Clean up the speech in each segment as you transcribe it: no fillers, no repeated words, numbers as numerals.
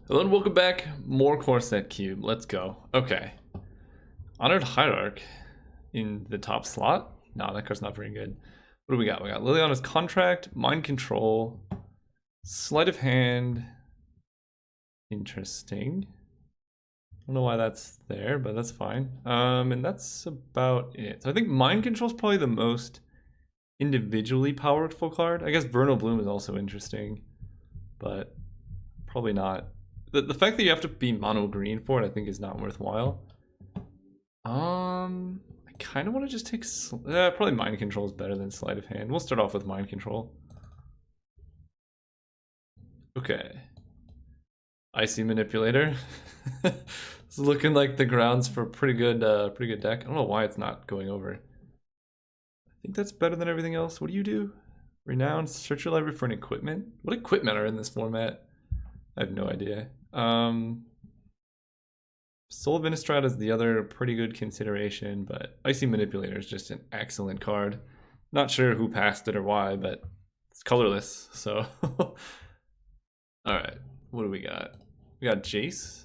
Hello and welcome back. More core set cube. Let's go. Okay. Honored Hierarch in the top slot. No, that card's not very good. What do we got? We got Liliana's Contract, Mind Control, Sleight of Hand. Interesting. I don't know why that's there, but that's fine. And that's about it. So I think Mind Control is probably the most individually powerful card. I guess Vernal Bloom is also interesting, but probably not. The fact that you have to be mono green for it, I think, is not worthwhile. I kind of want to just take probably Mind Control is better than Sleight of Hand. We'll start off with Mind Control. Okay. Icy Manipulator. It's looking like the grounds for a pretty good deck. I don't know why it's not going over. I think that's better than everything else. What do you do? Renown, search your library for an equipment. What equipment are in this format? I have no idea. Soul of Innistrad is the other pretty good consideration, but Icy Manipulator is just an excellent card. Not sure who passed it or why, but it's colorless, so. Alright, what do we got? We got Jace.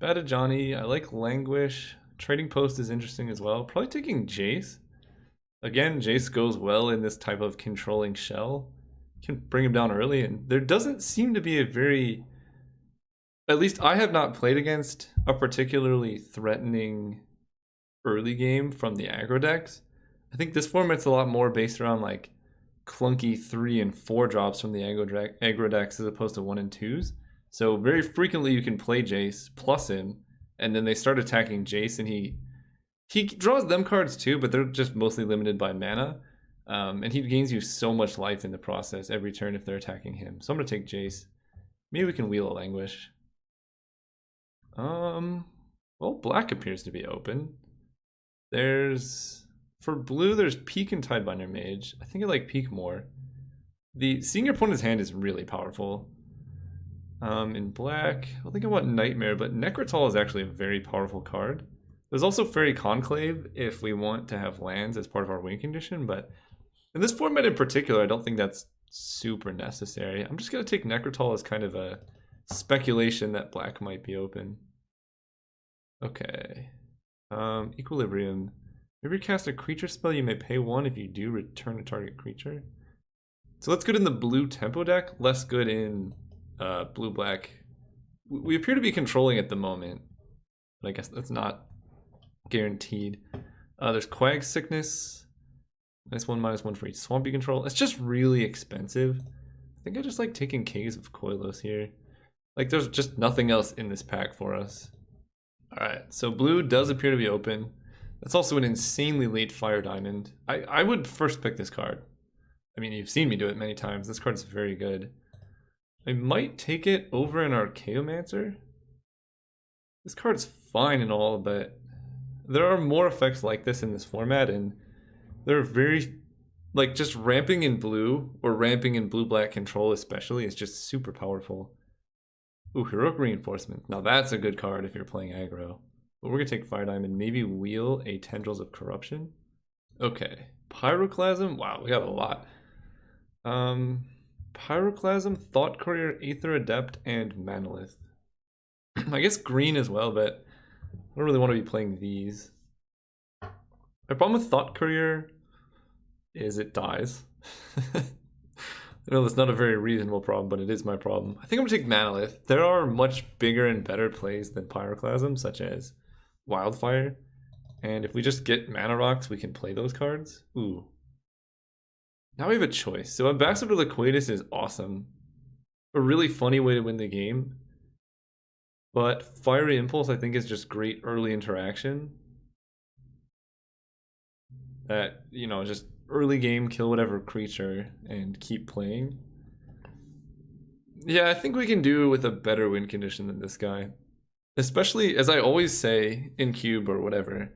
Bad Johnny. I like Languish. Trading Post is interesting as well. Probably taking Jace. Again, Jace goes well in this type of controlling shell. Can bring him down early, and there doesn't seem to be a very, at least I have not played against a particularly threatening early game from the aggro decks. I think this format's a lot more based around like clunky 3 and 4 drops from the aggro decks as opposed to 1 and 2s. So very frequently you can play Jace plus him, and then they start attacking Jace, and he draws them cards too, but they're just mostly limited by mana. And he gains you so much life in the process every turn if they're attacking him. So I'm going to take Jace. Maybe we can wheel a Languish. Well, black appears to be open. For blue, there's Peek and Tidebinder Mage. I think I like Peek more. Seeing your opponent's hand is really powerful. In black, I think I want Nightmare, but Necrotal is actually a very powerful card. There's also Fairy Conclave if we want to have lands as part of our win condition, but in this format in particular, I don't think that's super necessary. I'm just going to take Necrotal as kind of a speculation that black might be open. Okay. Equilibrium. If you cast a creature spell, you may pay 1. If you do, return a target creature. So that's good in the blue tempo deck, less good in blue-black. We appear to be controlling at the moment, but I guess that's not guaranteed. There's Quag Sickness. -1/-1 for each swamp you control. It's just really expensive. I think I just like taking Caves of Koilos here. Like, there's just nothing else in this pack for us. Alright, so blue does appear to be open. That's also an insanely late Fire Diamond. I would first pick this card. I mean, you've seen me do it many times. This card's very good. I might take it over an Archaeomancer. This card's fine and all, but there are more effects like this in this format, and they're very, like, just ramping in blue or ramping in blue-black control especially is just super powerful. Ooh, Heroic Reinforcement. Now that's a good card if you're playing aggro. But we're going to take Fire Diamond, maybe wheel a Tendrils of Corruption. Okay. Pyroclasm. Wow, we got a lot. Pyroclasm, Thought Courier, Aether Adept, and Manolith. I guess green as well, but I don't really want to be playing these. My problem with Thought Courier is it dies. I know that's not a very reasonable problem, but it is my problem. I think I'm going to take Manolith. There are much bigger and better plays than Pyroclasm, such as Wildfire. And if we just get Mana Rocks, we can play those cards. Ooh. Now we have a choice. So Ambassador Liquidus is awesome. A really funny way to win the game. But Fiery Impulse, I think, is just great early interaction. That, you know, just early game, kill whatever creature and keep playing. Yeah, I think we can do with a better win condition than this guy. Especially, as I always say in Cube or whatever,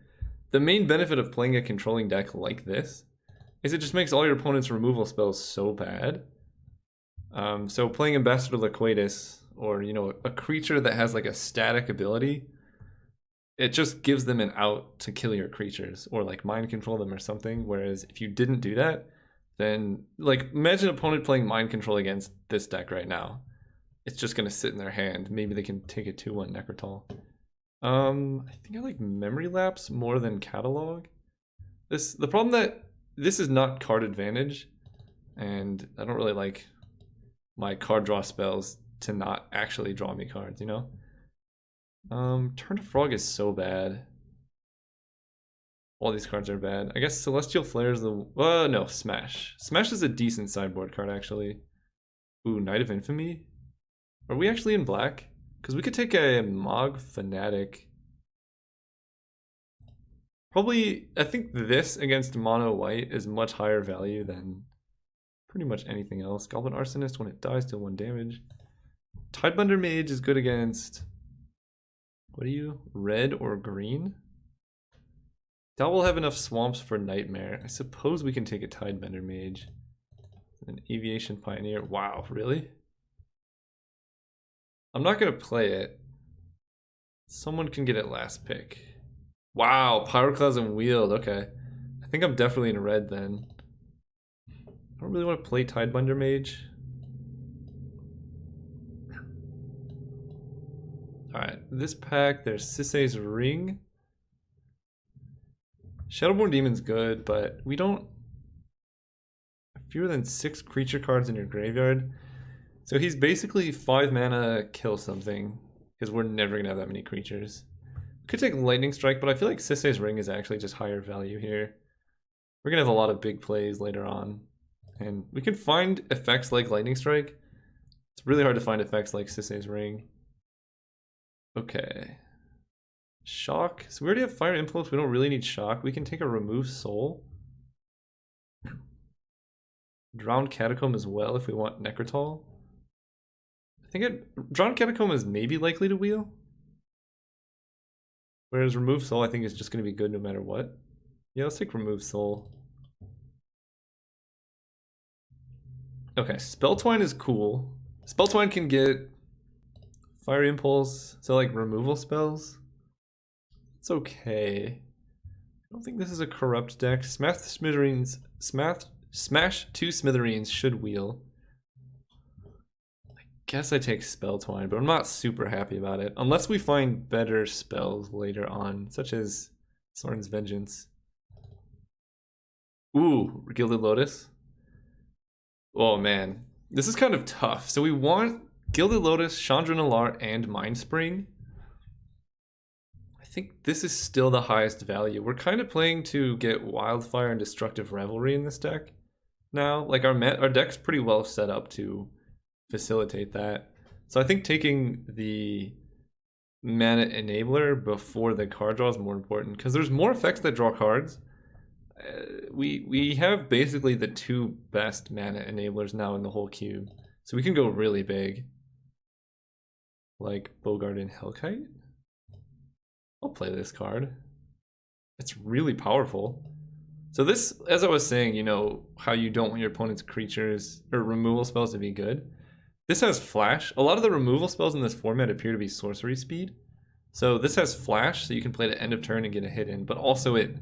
the main benefit of playing a controlling deck like this is it just makes all your opponent's removal spells so bad. So playing Ambassador Liquidus, or, you know, a creature that has like a static ability, it just gives them an out to kill your creatures or like mind control them or something. Whereas if you didn't do that, then like imagine an opponent playing mind control against this deck right now. it's just gonna sit in their hand. Maybe they can take a 2/1 Necrotal. I think I like Memory Lapse more than Catalog. The problem that this is not card advantage, and I don't really like my card draw spells to not actually draw me cards, you know? Turn to Frog is so bad. All these cards are bad. I guess Celestial Flare is the... no, Smash. Smash is a decent sideboard card, actually. Ooh, Knight of Infamy? Are we actually in black? Because we could take a Mog Fanatic. Probably, I think this against mono white is much higher value than pretty much anything else. Goblin Arsonist, when it dies, deal 1 damage. Tidebender Mage is good against... What are you? Red or green? That will have enough swamps for Nightmare. I suppose we can take a Tidebender Mage. An Aviation Pioneer. Wow, really? I'm not going to play it. Someone can get it last pick. Wow, Pyroclasm Wield. Okay. I think I'm definitely in red then. I don't really want to play Tidebender Mage. Alright, this pack, there's Sisei's Ring. Shadowborn Demon's good, but we don't... Fewer than 6 creature cards in your graveyard. So he's basically 5 mana, kill something. Because we're never going to have that many creatures. We could take Lightning Strike, but I feel like Sisei's Ring is actually just higher value here. We're going to have a lot of big plays later on. And we can find effects like Lightning Strike. It's really hard to find effects like Sisei's Ring. Okay. Shock. So we already have Fire Impulse. We don't really need Shock. We can take a Remove Soul. Drowned Catacomb as well if we want Necrotal. I think Drowned Catacomb is maybe likely to wheel. Whereas Remove Soul I think is just going to be good no matter what. Yeah, let's take Remove Soul. Okay, Spelltwine is cool. Spelltwine can get Fire Impulse, so like removal spells. It's okay. I don't think this is a corrupt deck. Smash 2 Smithereens should wheel. I guess I take Spelltwine, but I'm not super happy about it. Unless we find better spells later on, such as Sorin's Vengeance. Ooh, Gilded Lotus. Oh man, this is kind of tough. So we want Gilded Lotus, Chandra Nalar, and Mind Spring. I think this is still the highest value. We're kind of playing to get Wildfire and Destructive Revelry in this deck now. Like our deck's pretty well set up to facilitate that. So I think taking the Mana Enabler before the card draw is more important because there's more effects that draw cards. We have basically the 2 best Mana Enablers now in the whole cube. So we can go really big. Like Bogart and Hellkite. I'll play this card. It's really powerful. So this, as I was saying, you know, how you don't want your opponent's creatures or removal spells to be good. This has Flash. A lot of the removal spells in this format appear to be sorcery speed. So this has Flash, so you can play at end of turn and get a hit in, but also it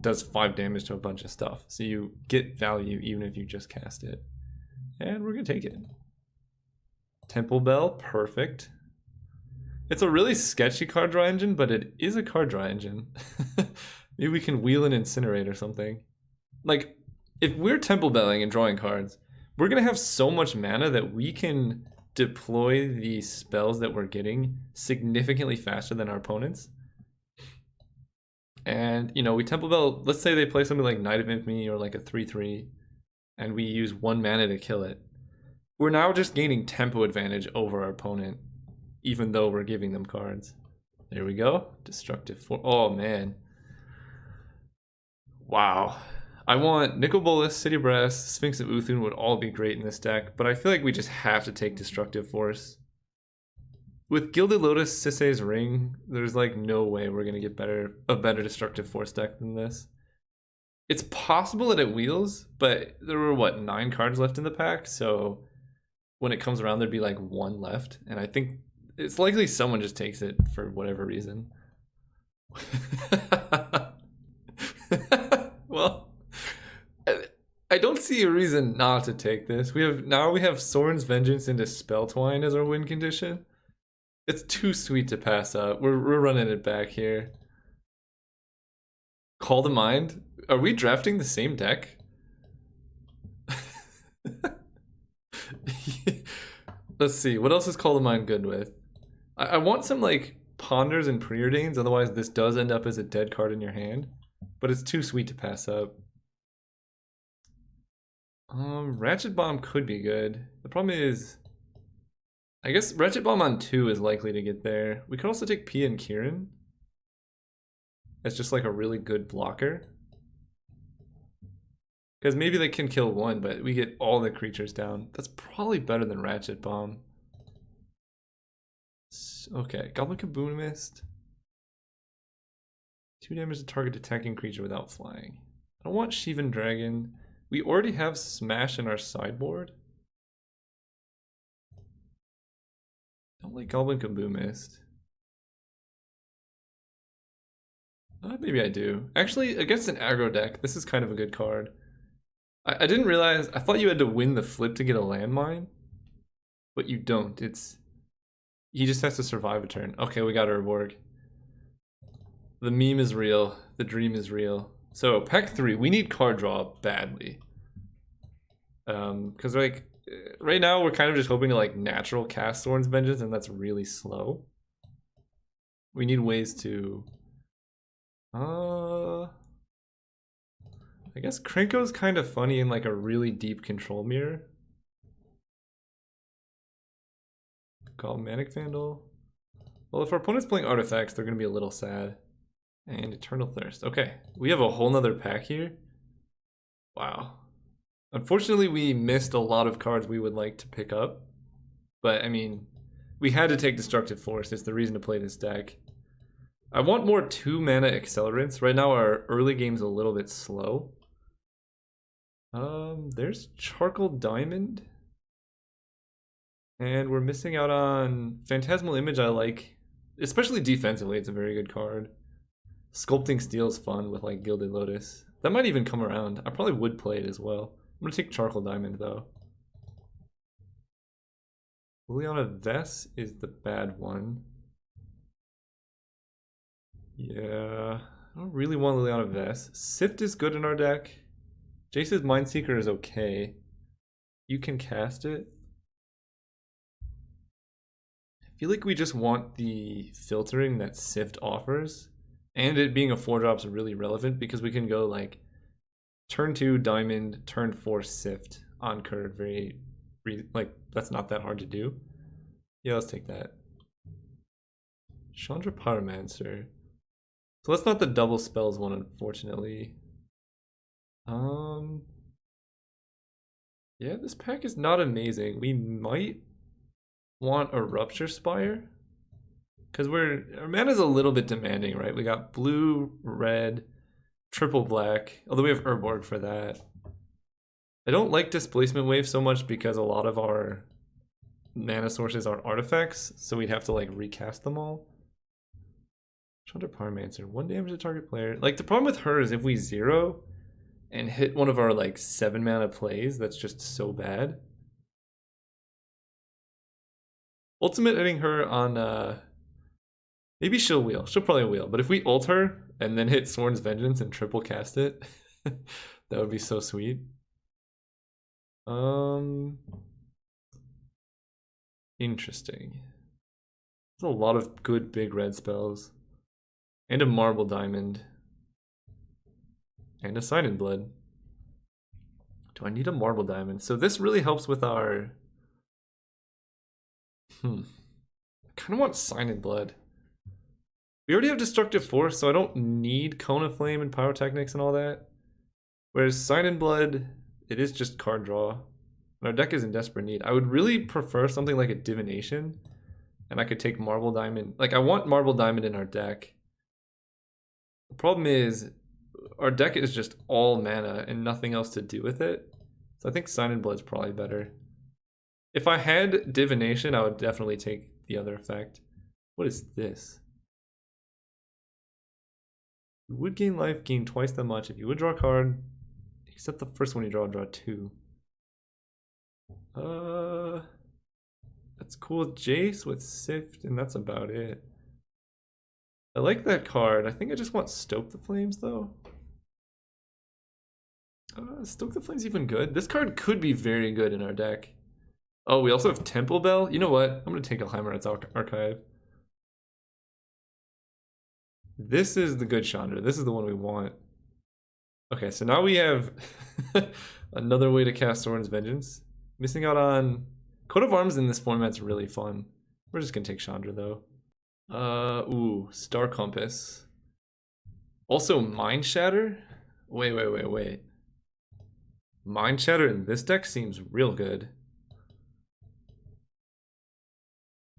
does 5 damage to a bunch of stuff. So you get value even if you just cast it. And we're gonna take it. Temple Bell, perfect. It's a really sketchy card draw engine, but it is a card draw engine. Maybe we can wheel and incinerate or something. Like, if we're Temple Belling and drawing cards, we're gonna have so much mana that we can deploy the spells that we're getting significantly faster than our opponents. And, you know, we Temple Bell, let's say they play something like Knight of Infamy or like a 3/3, and we use 1 mana to kill it. We're now just gaining tempo advantage over our opponent, even though we're giving them cards. There we go. Destructive Force. Oh, man. Wow. I want Nicol Bolas, City Brass, Sphinx of Uthun would all be great in this deck, but I feel like we just have to take Destructive Force. With Gilded Lotus, Sisei's Ring, there's like no way we're going to get a better Destructive Force deck than this. It's possible that it wheels, but there were, what, 9 cards left in the pack, so when it comes around there'd be like 1 left, and I think it's likely someone just takes it for whatever reason. Well, I don't see a reason not to take this. We have Sorin's Vengeance into Spelltwine as our win condition. It's too sweet to pass up. We're running it back here. Call to Mind? Are we drafting the same deck? Let's see, what else is Call to Mind good with? I want some like Ponders and Preordains, otherwise this does end up as a dead card in your hand. But it's too sweet to pass up. Ratchet Bomb could be good. The problem is, I guess Ratchet Bomb on 2 is likely to get there. We could also take Pia and Kieran as just like a really good blocker. Because maybe they can kill one, but we get all the creatures down. That's probably better than Ratchet Bomb. Okay, Goblin Kaboomist. 2 damage to target attacking creature without flying. I don't want Shivan Dragon. We already have Smash in our sideboard. I don't like Goblin Kaboomist. Maybe I do. Actually, against an aggro deck, this is kind of a good card. I didn't realize, I thought you had to win the flip to get a landmine, but you don't. He just has to survive a turn. Okay, we got Urborg. The meme is real. The dream is real. So, pack 3, we need card draw badly. Because like, right now we're kind of just hoping to like natural cast Sorin's Vengeance, and that's really slow. We need ways to... I guess Krenko's kind of funny in like a really deep control mirror. Call Manic Vandal. Well, if our opponent's playing artifacts, they're going to be a little sad. And Eternal Thirst. Okay, we have a whole nother pack here. Wow. Unfortunately, we missed a lot of cards we would like to pick up. But, I mean, we had to take Destructive Force. It's the reason to play this deck. I want more 2-mana accelerants. Right now, our early game's a little bit slow. There's Charcoal Diamond. And we're missing out on Phantasmal Image. I like, especially defensively, it's a very good card. Sculpting Steel is fun with like Gilded Lotus. That might even come around. I probably would play it as well. I'm gonna take Charcoal Diamond though. Liliana Vess is the bad one. Yeah, I don't really want Liliana Vess. Sift is good in our deck. Jace's Mindseeker is okay. You can cast it. I feel like we just want the filtering that Sift offers. And it being a 4-drop is really relevant because we can go like turn 2 Diamond, turn 4 Sift on curve. Like that's not that hard to do. Yeah, let's take that. Chandra Pyromancer. So that's not the double spells one, unfortunately. Yeah, this pack is not amazing. We might want a Rupture Spire. Because our mana's a little bit demanding, right? We got blue, red, triple black. Although we have Urborg for that. I don't like Displacement Wave so much because a lot of our mana sources are artifacts. So we'd have to like recast them all. Chandra Pyromancer, 1 damage to target player. Like the problem with her is if we 0 and hit one of our like 7 mana plays, that's just so bad. Ultimate hitting her on maybe she'll wheel. She'll probably wheel. But if we ult her and then hit Sorin's Vengeance and triple cast it, that would be so sweet. Interesting. There's a lot of good big red spells. And a Marble Diamond. And a Sign in Blood. Do I need a Marble Diamond? So this really helps with our... I kind of want Sign in Blood. We already have Destructive Force, so I don't need Cone of Flame and Pyrotechnics and all that. Whereas Sign in Blood, it is just card draw. And our deck is in desperate need. I would really prefer something like a Divination. And I could take Marble Diamond. Like, I want Marble Diamond in our deck. The problem is, our deck is just all mana and nothing else to do with it. So I think Sign in Blood's probably better. If I had Divination, I would definitely take the other effect. What is this? You would gain life, gain twice that much. If you would draw a card, Except the first one you draw 2. That's cool with Jace, with Sift, and that's about it. I like that card. I think I just want Stoke the Flames, though. Stoke the Flames even good? This card could be very good in our deck. Oh, we also have Temple Bell. You know what? I'm going to take a Heimer's Archive. This is the good Chandra. This is the one we want. Okay, so now we have another way to cast Sorin's Vengeance. Missing out on... Coat of Arms in this format's really fun. We're just going to take Chandra, though. Ooh, Star Compass. Also, Mind Shatter? Wait. Mind Shatter in this deck seems real good.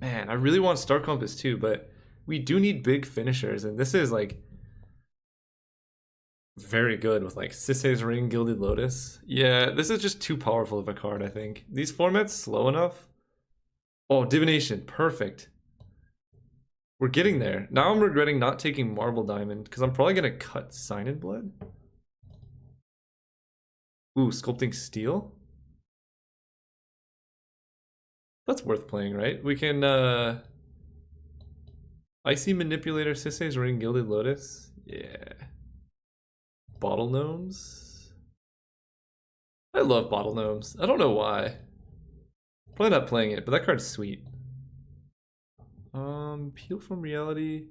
Man, I really want Star Compass too, but we do need big finishers, and this is like very good with like Sisei's Ring, Gilded Lotus. Yeah, this is just too powerful of a card, I think. These formats slow enough. Oh, Divination, perfect. We're getting there. Now I'm regretting not taking Marble Diamond, because I'm probably going to cut Sign in Blood. Ooh, Sculpting Steel? That's worth playing, right? We can, Icy Manipulator, Sisei's Ring, Gilded Lotus. Yeah. Bottle Gnomes? I love Bottle Gnomes. I don't know why. Probably not playing it, but that card's sweet. Peel from Reality.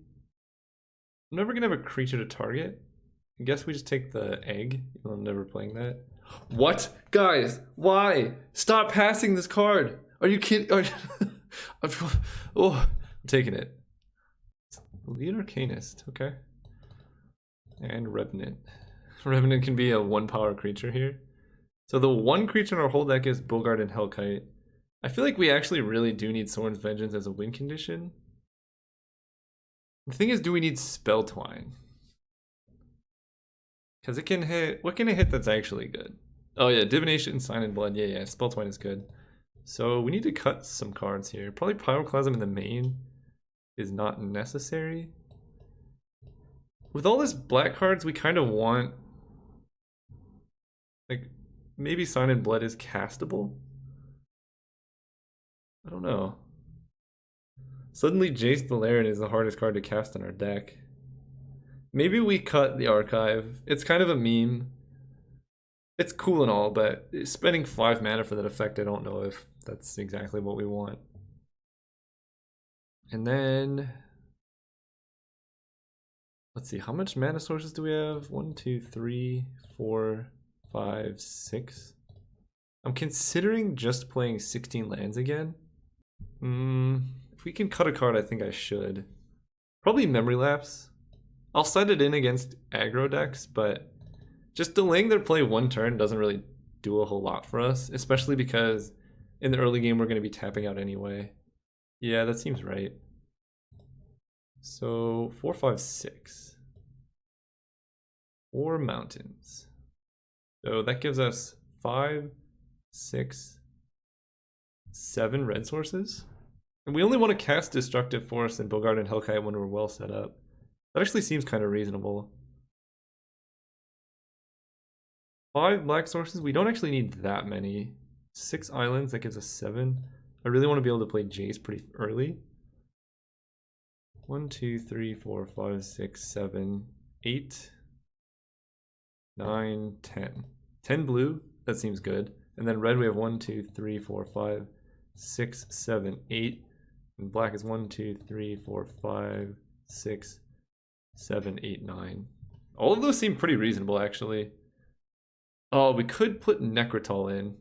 I'm never gonna have a creature to target. I guess we just take the egg. I'm never playing that. What? Guys, why? Stop passing this card. Are you kidding? Oh, I'm taking it. Lead Arcanist, okay. And Revenant. Revenant can be a 1-power creature here. So the one creature in our whole deck is Bogart and Hellkite. I feel like we actually really do need Sorin's Vengeance as a win condition. The thing is, do we need Spell Twine? Because it can hit... What can it hit that's actually good? Oh yeah, Divination, Sign in Blood. Yeah, Spell Twine is good. So we need to cut some cards here. Probably Pyroclasm in the main is not necessary. With all this black cards, we kind of want... Like, maybe Sign in Blood is castable? I don't know. Suddenly Jace the Laren is the hardest card to cast in our deck. Maybe we cut the Archive. It's kind of a meme. It's cool and all, but spending 5 mana for that effect, I don't know if that's exactly what we want. And then... Let's see, how much mana sources do we have? 1, 2, 3, 4, 5, 6. I'm considering just playing 16 lands again. If we can cut a card, I think I should. Probably Memory Lapse. I'll set it in against aggro decks, but just delaying their play 1 turn doesn't really do a whole lot for us, especially because in the early game we're going to be tapping out anyway. Yeah, that seems right. So 4, 5, 6. 4 mountains. So that gives us 5, 6, 7 red sources. And we only want to cast Destructive Force and Bogart and Hellkite when we're well set up. That actually seems kind of reasonable. 5 black sources. We don't actually need that many. 6 islands. That gives us 7. I really want to be able to play Jace pretty early. 1, 2, 3, 4, 5, 6, 7, 8, 9, 10. 10 blue. That seems good. And then red we have 1, 2, 3, 4, 5, 6, 7, 8. And black is 1, 2, 3, 4, 5, 6, 7, 8, 9. All of those seem pretty reasonable, actually. Oh, we could put Necrotol in.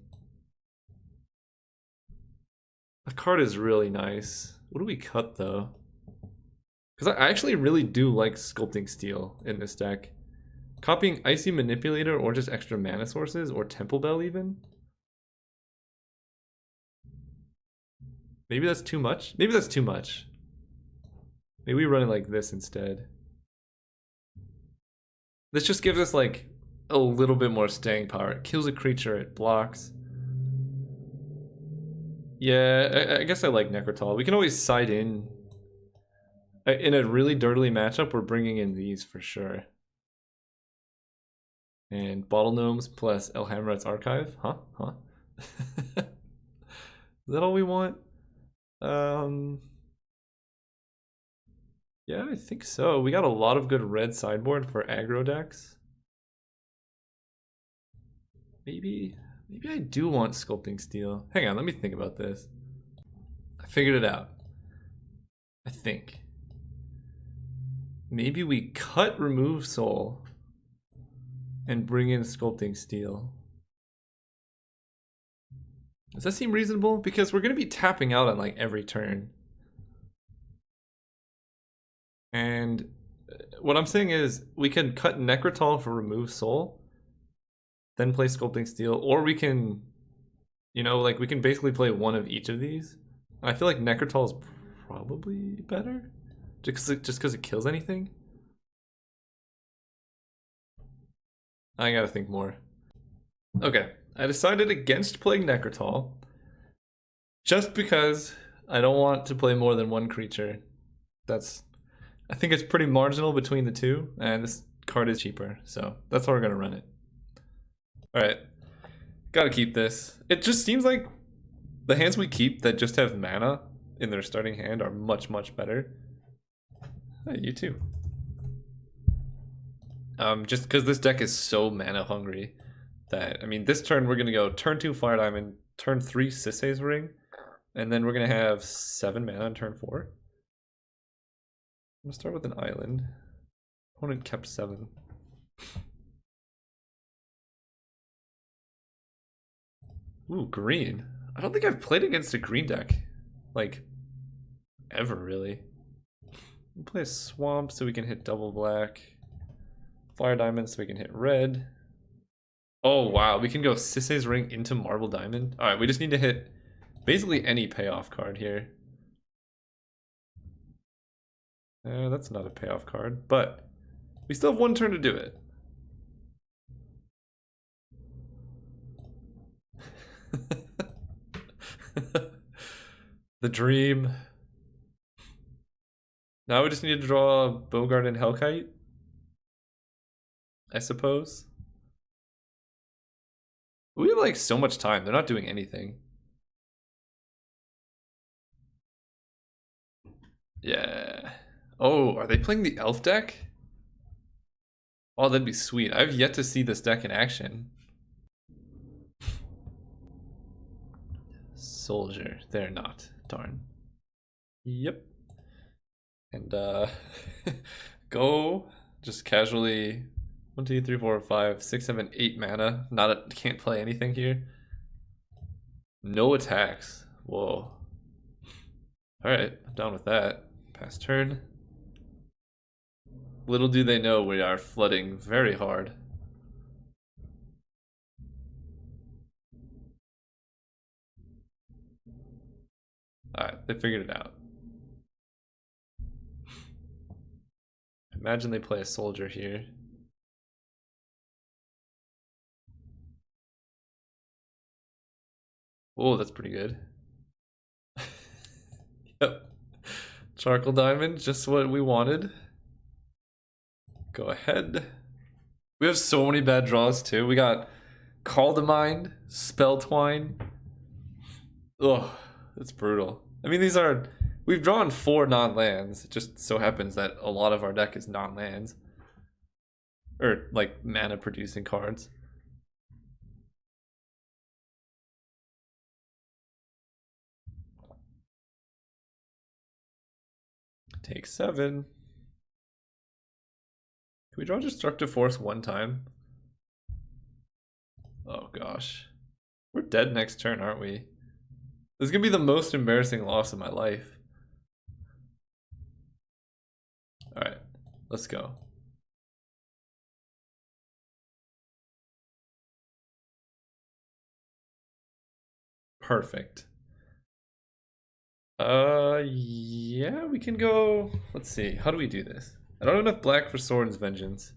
The card is really nice. What do we cut, though? Because I actually really do like Sculpting Steel in this deck. Copying Icy Manipulator or just extra mana sources, or Temple Bell even. Maybe that's too much? Maybe that's too much. Maybe we run it like this instead. This just gives us like a little bit more staying power. It kills a creature, it blocks. Yeah, I guess I like Necrotol. We can always side in. In a really dirtily matchup, we're bringing in these for sure. And Bottle Gnomes plus El Hamrat's Archive. Huh? Is that all we want? Yeah, I think so. We got a lot of good red sideboard for aggro decks. Maybe I do want Sculpting Steel. Hang on, let me think about this. I figured it out. I think. Maybe we cut Remove Soul and bring in Sculpting Steel. Does that seem reasonable? Because we're going to be tapping out on like every turn. And what I'm saying is we can cut Necrotal for Remove Soul, then play Sculpting Steel, or we can, you know, like we can basically play one of each of these. I feel like Necrotal is probably better, just because it kills anything. I gotta think more. Okay, I decided against playing Necrotal, just because I don't want to play more than one creature. I think it's pretty marginal between the two, and this card is cheaper, so that's how we're gonna run it. Alright, gotta keep this. It just seems like the hands we keep that just have mana in their starting hand are much, much better. Hey, you too. Just because this deck is so mana hungry that, I mean, this turn we're gonna go turn 2 Fire Diamond, turn 3 Sisei's Ring, and then we're gonna have 7 mana on turn 4. I'm gonna start with an island. Opponent kept 7. Ooh, green. I don't think I've played against a green deck, like, ever really. We'll play a swamp so we can hit double black. Fire Diamond so we can hit red. Oh wow, we can go Sisei's Ring into Marble Diamond. Alright, we just need to hit basically any payoff card here. That's not a payoff card, but we still have one turn to do it. The dream. Now we just need to draw Bogart and Hellkite, I suppose. We have like so much time. They're not doing anything. Yeah. Oh, are they playing the elf deck? Oh, that'd be sweet. I've yet to see this deck in action. Soldier. They're not. Darn. Yep. And go just casually 1, 2, 3, 4, 5, 6, 7, 8 mana. Can't play anything here. No attacks. Whoa. Alright, I'm down with that. Pass turn. Little do they know we are flooding very hard. Alright, they figured it out. Imagine they play a soldier here. Oh, that's pretty good. Yep. Charcoal Diamond, just what we wanted. Go ahead. We have so many bad draws too. We got Call to Mind, Spell Twine. Ugh, that's brutal. I mean, we've drawn 4 non-lands. It just so happens that a lot of our deck is non-lands. Or, like, mana-producing cards. Take 7. Can we draw Destructive Force one time? Oh gosh. We're dead next turn, aren't we? This is gonna be the most embarrassing loss of my life. Alright, let's go. Perfect. Yeah, we can go. Let's see. How do we do this? I don't have enough black for Sorin's Vengeance.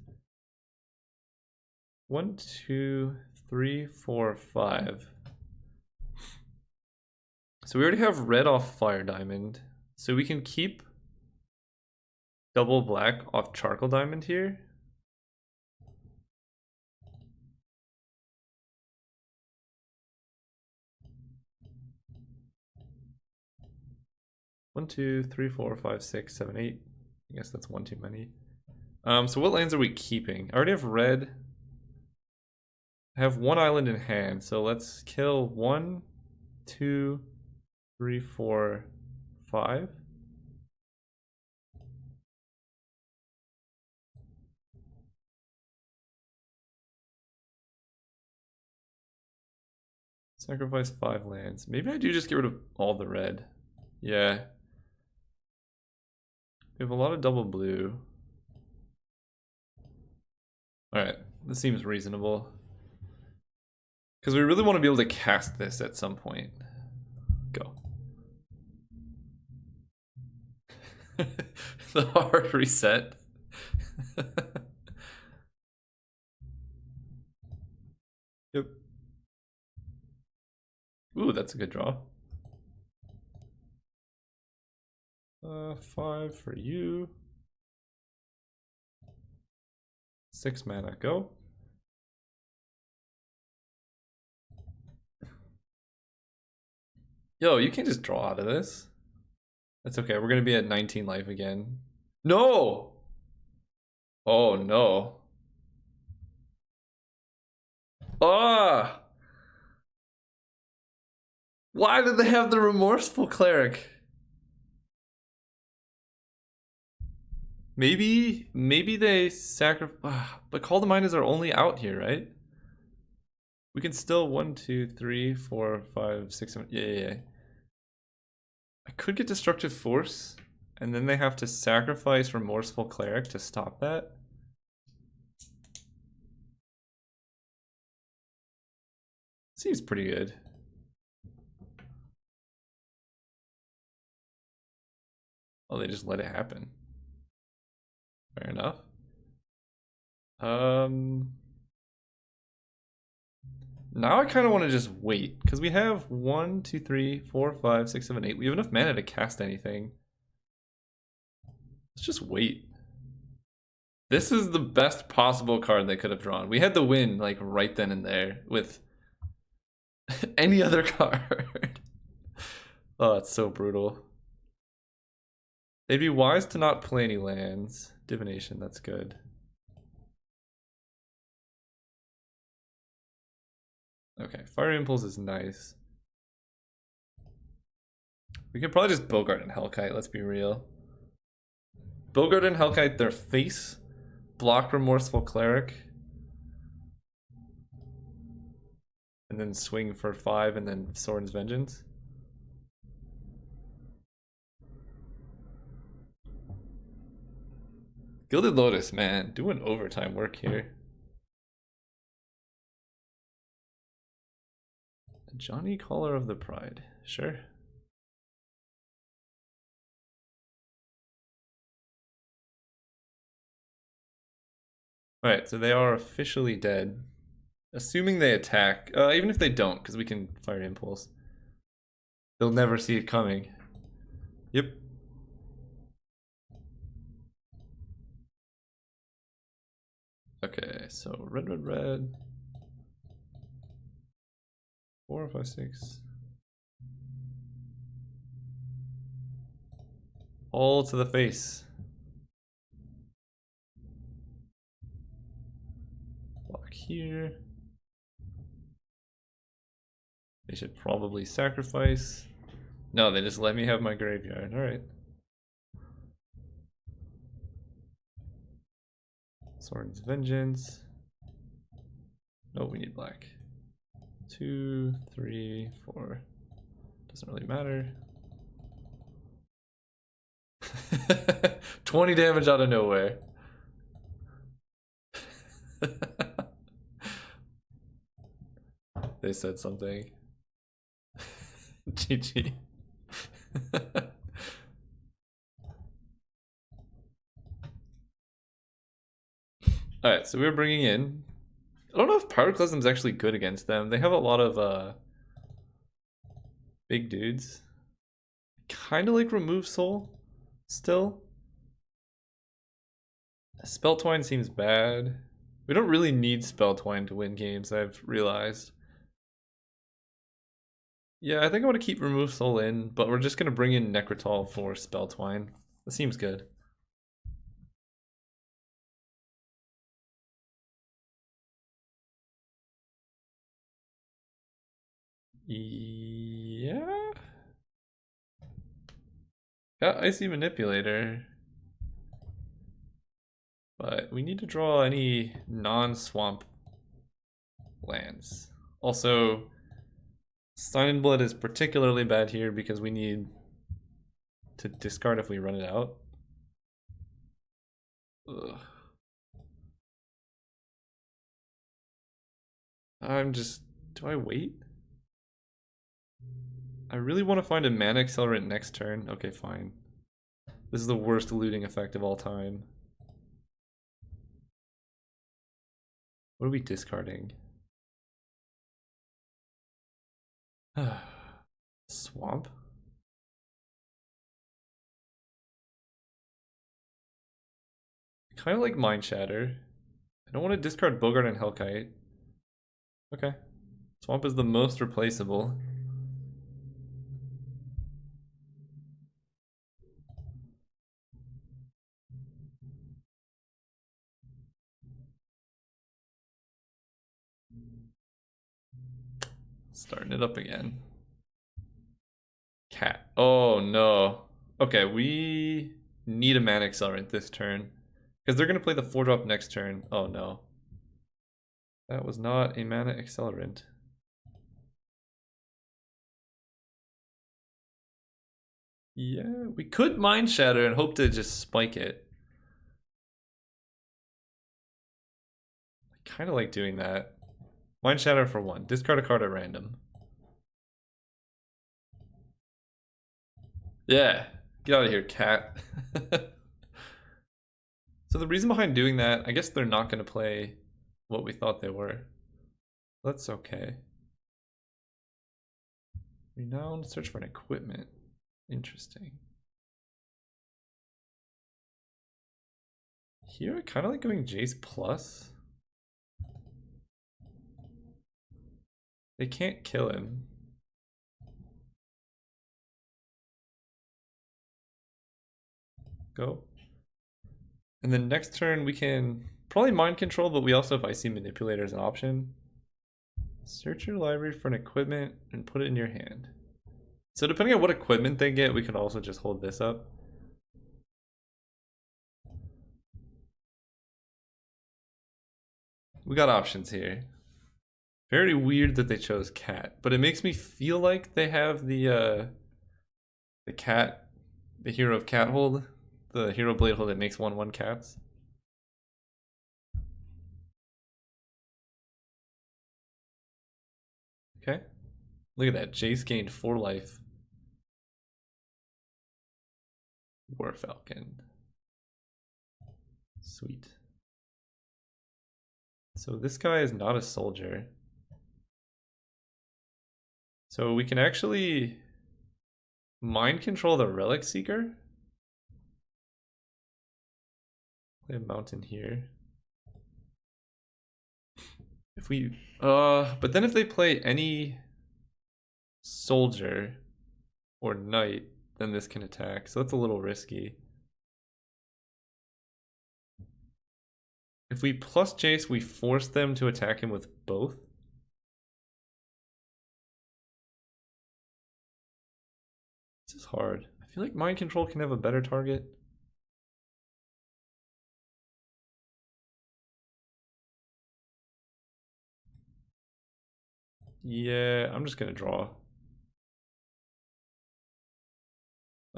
1, 2, 3, 4, 5. So we already have red off Fire Diamond. So we can keep double black off Charcoal Diamond here. 1, 2, 3, 4, 5, 6, 7, 8. I guess that's one too many. So what lands are we keeping? I already have red. I have one island in hand, so let's kill 1, 2, 3, 4, 5. Sacrifice 5 lands. Maybe I do just get rid of all the red. Yeah. We have a lot of double blue. Alright, this seems reasonable. Because we really want to be able to cast this at some point. Go. The hard reset. Yep. Ooh, that's a good draw. 5 for you. 6 mana, go. Yo, you can't just draw out of this. That's okay, we're gonna be at 19 life again. No! Oh no. Ah! Why did they have the remorseful cleric? Maybe they sacrifice. But Call to Mind is our only out here, right? We can still 1, 2, 3, 4, 5, 6, 7. Yeah. I could get Destructive Force, and then they have to sacrifice Remorseful Cleric to stop that. Seems pretty good. Oh, they just let it happen. Fair enough. Now I kind of want to just wait, because we have 1, 2, 3, 4, 5, 6, 7, 8. We have enough mana to cast anything. Let's just wait. This is the best possible card they could have drawn. We had the win like right then and there with any other card. Oh, it's so brutal. They'd be wise to not play any lands. Divination, that's good. Okay, Fire Impulse is nice. We could probably just Bogart and Hellkite, let's be real. Bogart and Hellkite, their face. Block Remorseful Cleric. And then swing for 5 and then Sorin's Vengeance. Gilded Lotus, man, doing overtime work here. Johnny Caller of the Pride, sure. Alright, so they are officially dead. Assuming they attack, even if they don't, because we can Fire Impulse. They'll never see it coming. Yep. Okay, so red. 4, 5, 6. All to the face. Block here. They should probably sacrifice. No, they just let me have my graveyard. Alright. Sorin's Vengeance. No, we need black. 2, 3, 4. Doesn't really matter. 20 damage out of nowhere. They said something. GG. Alright, so we're bringing in... I don't know if Pyroclasm is actually good against them. They have a lot of big dudes. Kind of like Remove Soul still. Spell Twine seems bad. We don't really need Spell Twine to win games, I've realized. Yeah, I think I want to keep Remove Soul in, but we're just going to bring in Necrotol for Spell Twine. That seems good. Yeah? Got Icy Manipulator. But we need to draw any non-swamp lands. Also, Stein and Blood is particularly bad here because we need to discard if we run it out. Ugh. Do I wait? I really want to find a mana accelerant next turn. Okay, fine. This is the worst looting effect of all time. What are we discarding? Swamp? Kind of like Mind Shatter. I don't want to discard Bogart and Hellkite. Okay. Swamp is the most replaceable. Starting it up again. Cat. Oh no. Okay, we need a mana accelerant this turn. Because they're going to play the 4-drop next turn. Oh no. That was not a mana accelerant. Yeah, we could Mind Shatter and hope to just spike it. I kind of like doing that. Mind Shatter for 1. Discard a card at random. Yeah, get out of here, cat. So the reason behind doing that, I guess they're not going to play what we thought they were. That's okay. Renowned, search for an equipment. Interesting. Here, I kind of like going Jace plus. They can't kill him. Go. And then next turn we can probably Mind Control, but we also have Icy Manipulator as an option. Search your library for an equipment and put it in your hand. So depending on what equipment they get, we can also just hold this up. We got options here. Very weird that they chose cat, but it makes me feel like they have the cat, the hero of cat hold, the hero blade hold that makes 1/1 cats. Okay. Look at that. Jace gained 4 life. War Falcon. Sweet. So this guy is not a soldier. So we can actually Mind Control the Relic Seeker. Play a mountain here. If we but then if they play any soldier or knight, then this can attack. So that's a little risky. If we plus Jace, we force them to attack him with both. This is hard. I feel like Mind Control can have a better target. Yeah, I'm just gonna draw.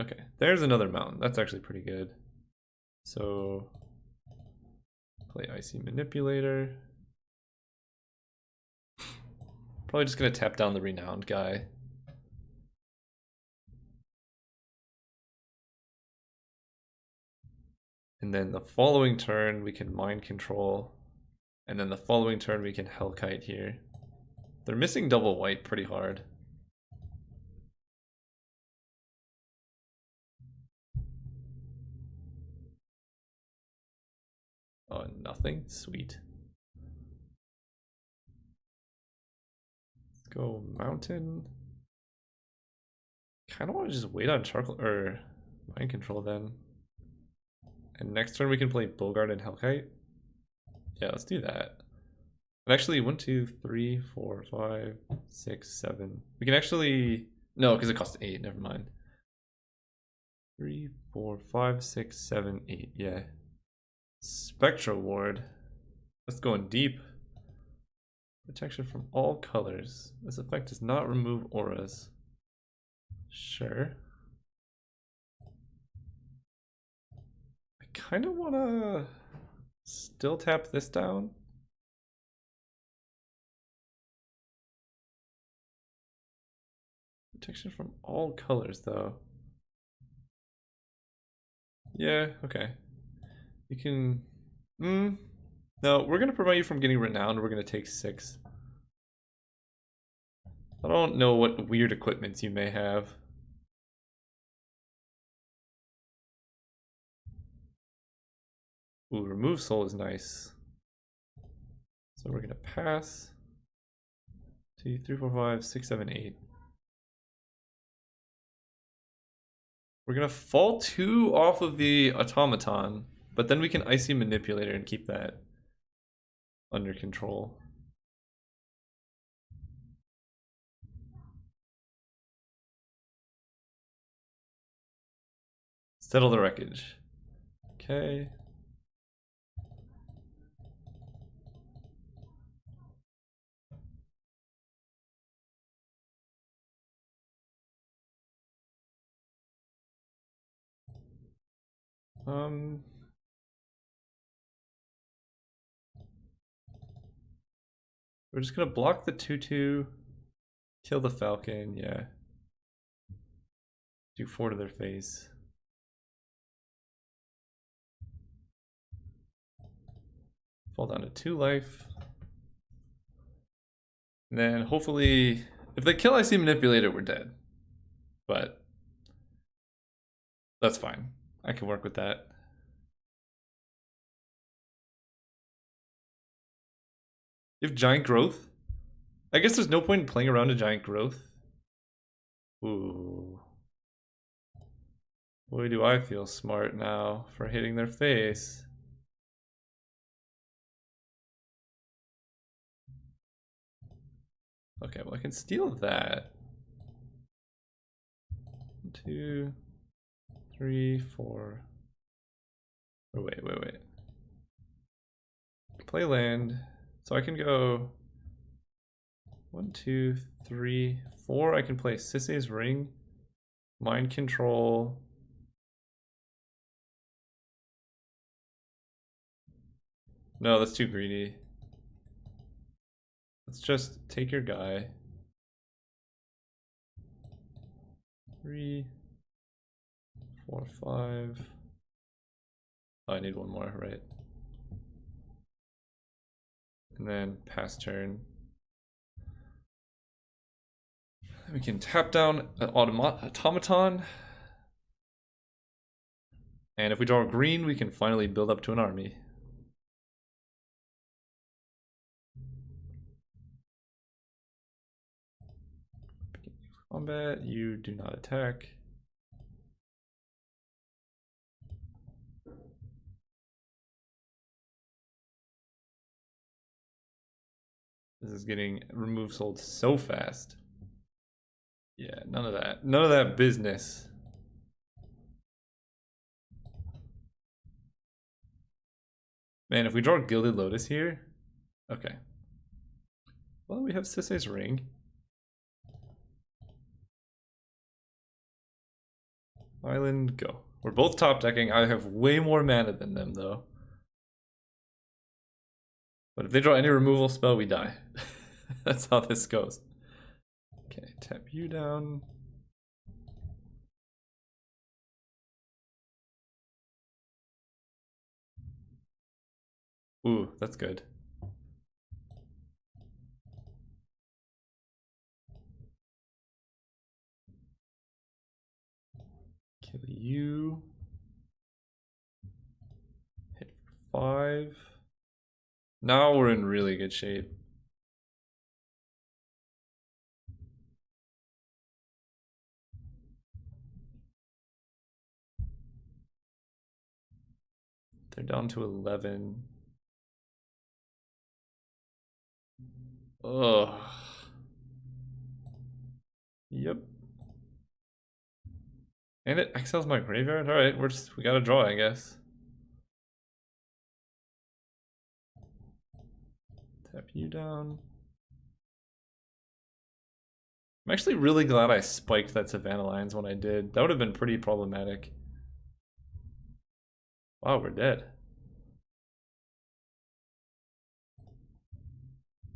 Okay, there's another mountain. That's actually pretty good. So, play Icy Manipulator. Probably just gonna tap down the Renowned guy. And then the following turn we can Mind Control. And then the following turn we can Hellkite here. They're missing double white pretty hard. Oh, nothing? Sweet. Let's go mountain. kind of want to just wait on charcoal or mind control then. And next turn we can play Bogart and Hellkite. Yeah, let's do that. And actually, 1, 2, 3, 4, 5, 6, 7. We can actually no, because it costs 8. Never mind. 3, 4, 5, 6, 7, 8. Yeah. Spectral Ward. That's going deep. Protection from all colors. This effect does not remove auras. Sure. I kind of want to still tap this down. Protection from all colors, though. Yeah, okay. You can... No, we're going to prevent you from getting renowned. We're going to take 6. I don't know what weird equipments you may have. Ooh, remove soul is nice. So we're going to pass. 2, 3, 4, 5, 6, 7, 8. We're going to fall 2 off of the automaton, but then we can Icy Manipulator and keep that under control. Settle the wreckage. Okay. We're just gonna block the 2/2, kill the Falcon, yeah. Do 4 to their face. Fall down to 2 life. And then hopefully, if they kill Icy Manipulator, we're dead. But that's fine. I can work with that. You have Giant Growth? I guess there's no point in playing around a Giant Growth. Ooh. Boy, do I feel smart now for hitting their face. Okay, well I can steal that. 1, 2, 3, 4. Oh, wait. Play land. So I can go 1, 2, 3, 4. I can play Sisei's Ring, Mind Control. No, that's too greedy. Let's just take your guy. 3, 4, 5. Oh, I need one more, right? And then pass turn. We can tap down an automaton. And if we draw green, we can finally build up to an army. Combat, you do not attack. This is getting remove sold so fast. Yeah, none of that. None of that business. Man, if we draw Gilded Lotus here... Okay. Well, we have Sisei's Ring. Island, go. We're both top decking. I have way more mana than them, though. But if they draw any removal spell, we die. That's how this goes. Okay, tap you down. Ooh, that's good. Kill you. Hit for 5. Now we're in really good shape. They're down to 11. Ugh. Yep. And it exiles my graveyard? Alright, we gotta draw, I guess. Tap you down. I'm actually really glad I spiked that Savannah Lions when I did. That would have been pretty problematic. Wow, we're dead.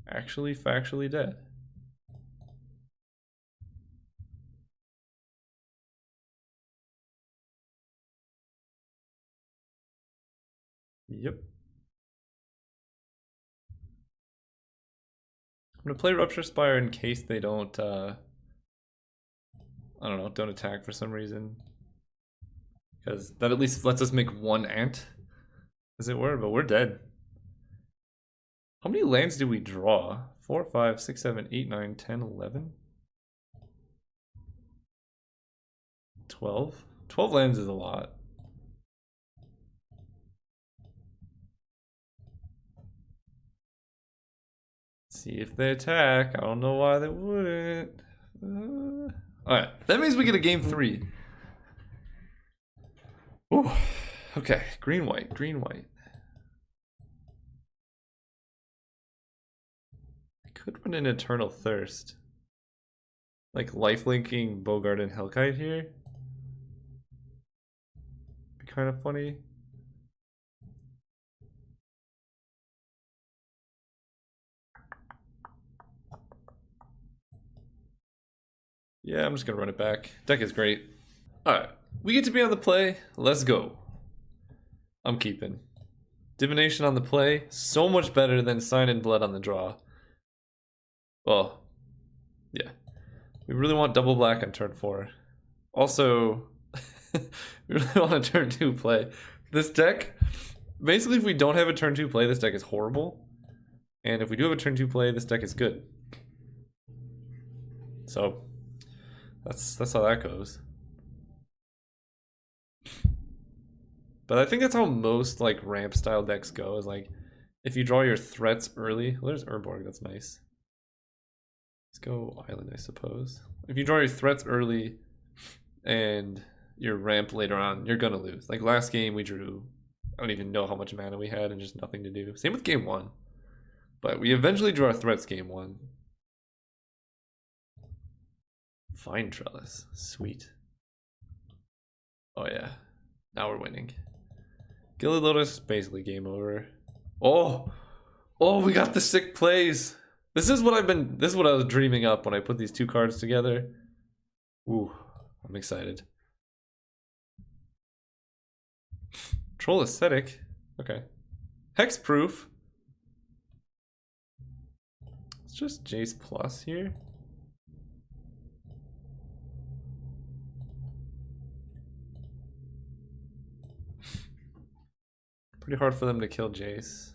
Actually, factually dead. Yep. I'm gonna play Rupture Spire in case they don't, I don't know, don't attack for some reason. Because that at least lets us make one ant, as it were, but we're dead. How many lands do we draw? 4, 5, 6, 7, 8, 9, 10, 11? 12? 12 lands is a lot. See if they attack. I don't know why they wouldn't. Alright, that means we get a game 3. Ooh, okay, green, white, green, white. I could run an Eternal Thirst. Like lifelinking Bogart and Hellkite here. Be kind of funny. Yeah, I'm just gonna run it back. Deck is great. Alright, we get to be on the play. Let's go. I'm keeping. Divination on the play, so much better than Sign in Blood on the draw. Well, yeah. We really want double black on turn 4. Also, we really want a turn 2 play. This deck, basically if we don't have a turn 2 play, this deck is horrible. And if we do have a turn 2 play, this deck is good. So, that's how that goes. But I think that's how most like ramp style decks go, is like if you draw your threats early. Well, there's Urborg, that's nice. Let's go Island, I suppose. If you draw your threats early and your ramp later on, you're gonna lose. Like last game we drew, I don't even know how much mana we had and just nothing to do. Same with game 1. But we eventually drew our threats game 1. Fine Trellis, sweet. Oh yeah, now we're winning. Gilded Lotus, basically game over. Oh, we got the sick plays. This is what I was dreaming up when I put these 2 cards together. Ooh, I'm excited. Troll Aesthetic, okay. Hexproof. It's just Jace Plus here. Pretty hard for them to kill Jace.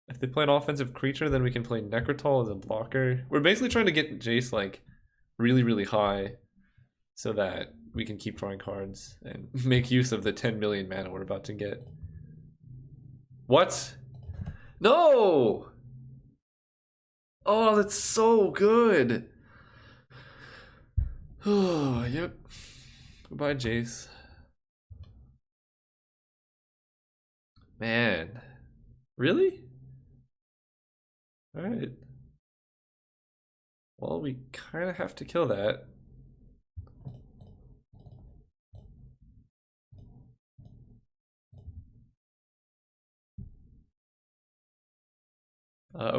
If they play an offensive creature, then we can play Necrotol as a blocker. We're basically trying to get Jace like really, really high so that we can keep drawing cards and make use of the 10 million mana we're about to get. What? No! Oh, that's so good. Oh, yep. Goodbye, Jace. Man. Really? Alright. Well, we kind of have to kill that.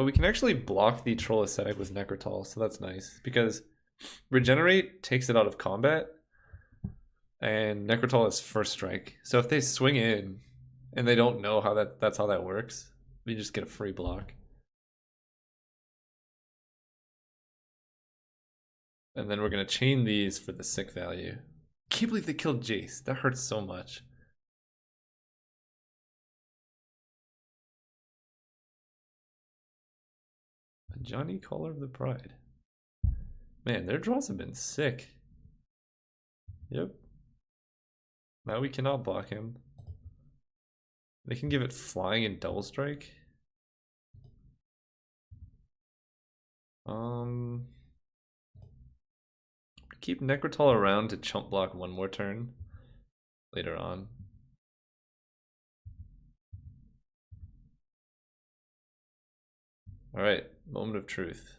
We can actually block the Troll Aesthetic with Necrotol, so that's nice. Because Regenerate takes it out of combat, and Necrotol is first strike. So if they swing in, and they don't know how that's how that works, we just get a free block. And then we're gonna chain these for the sick value. Can't believe they killed Jace. That hurts so much. Johnny Caller of the Pride. Man, their draws have been sick. Yep. Now we cannot block him. They can give it flying and double strike. Keep Necrotal around to chump block one more turn later on. Alright, moment of truth.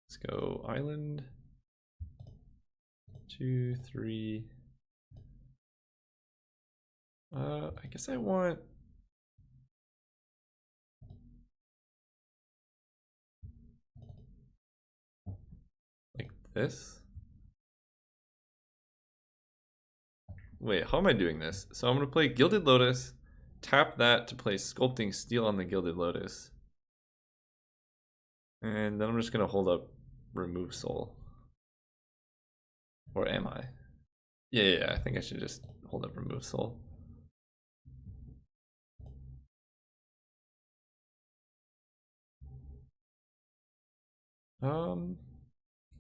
Let's go island. 2, 3. I guess I want like this. Wait, how am I doing this? So I'm gonna play Gilded Lotus, tap that to play Sculpting Steel on the Gilded Lotus. And then I'm just gonna hold up Remove Soul. Or am I? Yeah, I think I should just hold up Remove Soul.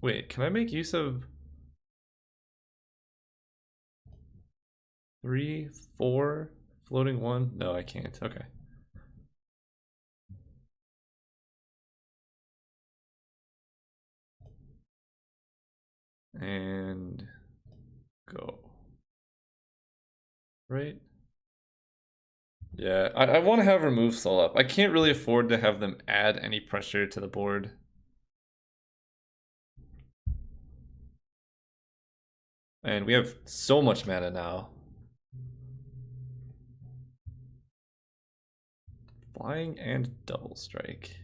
Wait, can I make use of 3, 4, floating 1? No, I can't. Okay. And go. Right? Yeah, I want to have Remove Soul up. I can't really afford to have them add any pressure to the board. And we have so much mana now. Flying and double strike.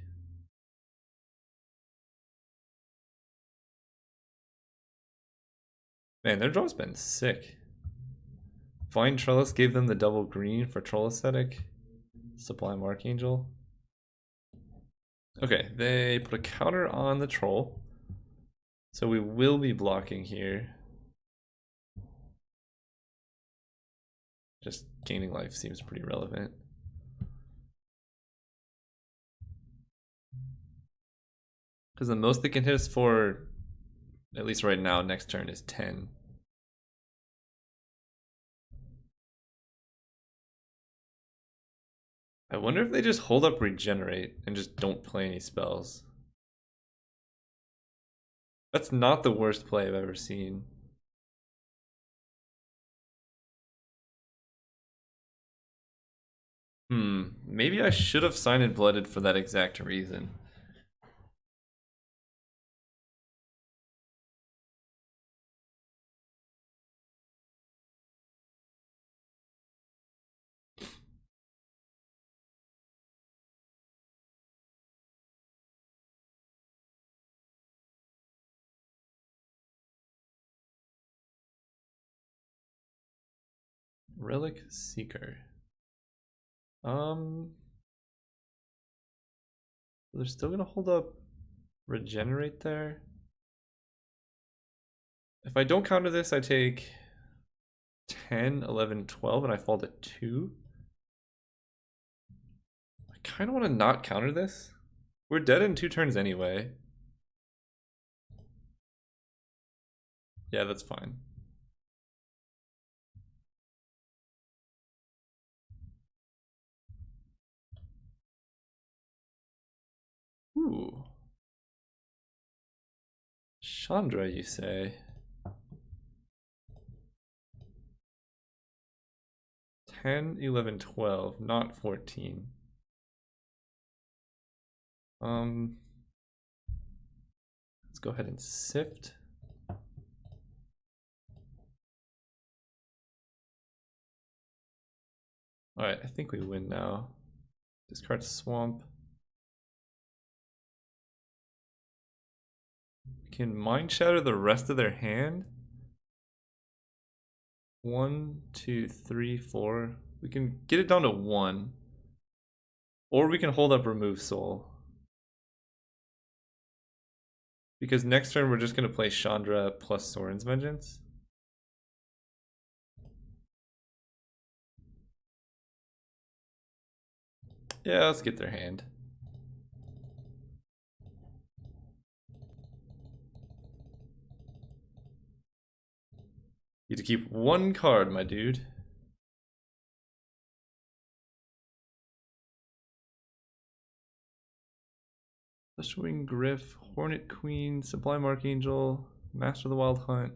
Man, their draw's been sick. Flying Trellis gave them the double green for Troll Aesthetic. Sublime Archangel. Okay, they put a counter on the troll. So we will be blocking here. Just gaining life seems pretty relevant. Because the most they can hit us for, at least right now, next turn is 10. I wonder if they just hold up Regenerate and just don't play any spells. That's not the worst play I've ever seen. Maybe I should have signed and blooded for that exact reason. Relic Seeker. They're still gonna hold up Regenerate there. If I don't counter this, I take 10, 11, 12, and I fall to 2. I kind of want to not counter this. We're dead in 2 turns anyway. Yeah, that's fine. Ooh. Chandra, you say? 10, 11, 12, not 14. Let's go ahead and sift. Alright, I think we win now. Discard Swamp. We can Mind Shatter the rest of their hand. 1, 2, 3, 4. We can get it down to 1. Or we can hold up Remove Soul. Because next turn we're just going to play Chandra plus Sorin's Vengeance. Yeah, let's get their hand. You get to keep one card, my dude. Flesh-wing Griff, Hornet Queen, Sublime Archangel, Master of the Wild Hunt,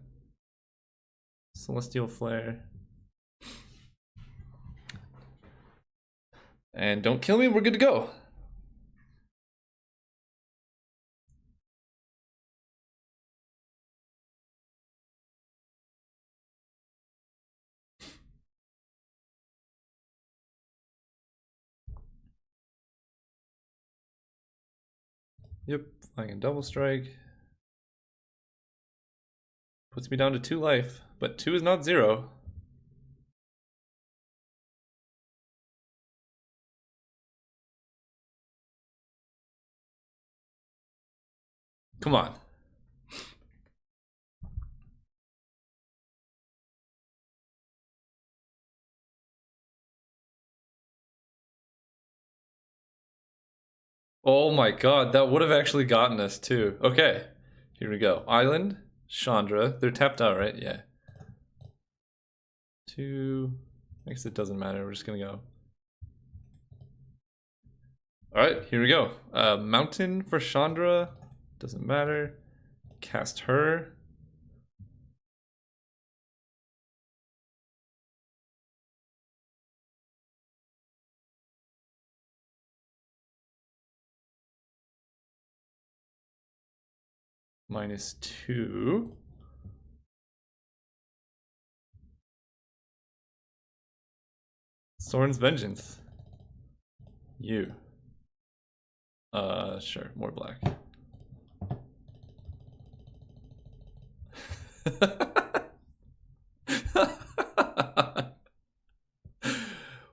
Celestial Flare. And don't kill me, we're good to go. Yep, flying in double strike. Puts me down to 2 life, but 2 is not 0. Come on. Oh my god, that would have actually gotten us too. Okay, here we go. Island, Chandra. They're tapped out, right? Yeah. 2. I guess it doesn't matter. We're just gonna go. Alright, here we go. Mountain for Chandra. Doesn't matter. Cast her. -2. Sorin's Vengeance. You. Sure, more black.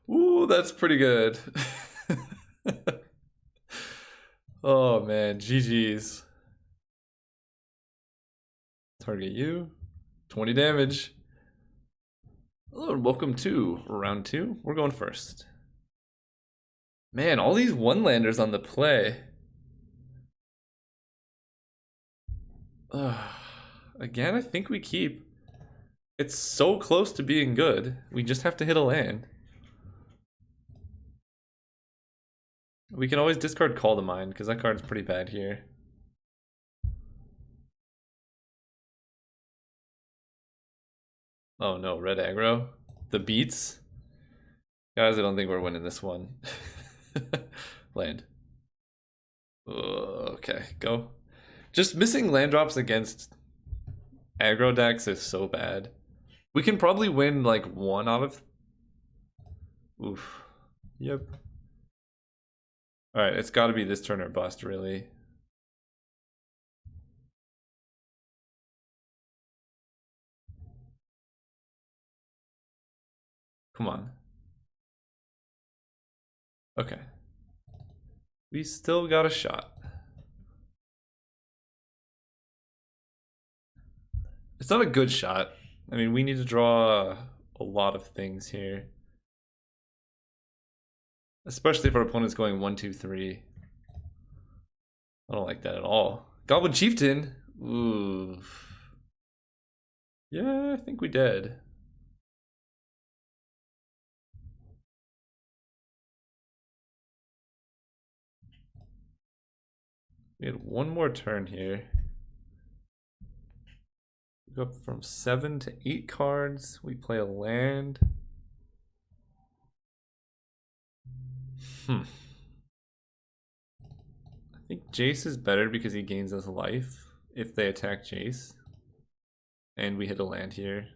Ooh, that's pretty good. Oh man, GG's. Target you. 20 damage. Hello and welcome to round 2. We're going first. Man, all these one-landers on the play. Again, I think we keep. It's so close to being good. We just have to hit a land. We can always discard Call to Mind, because that card's pretty bad here. Oh no, red aggro. The beats. Guys, I don't think we're winning this one. Land. Okay, go. Just missing land drops against aggro decks is so bad. We can probably win like 1 out of... Oof. Yep. Alright, it's gotta be this turn or bust, really. Come on. Okay. We still got a shot. It's not a good shot. I mean, we need to draw a lot of things here. Especially if our opponent's going 1, 2, 3. I don't like that at all. Goblin Chieftain. Ooh. Yeah, I think we did. We had 1 more turn here. We go up from 7 to 8 cards. We play a land. I think Jace is better because he gains us life if they attack Jace. And we hit a land here.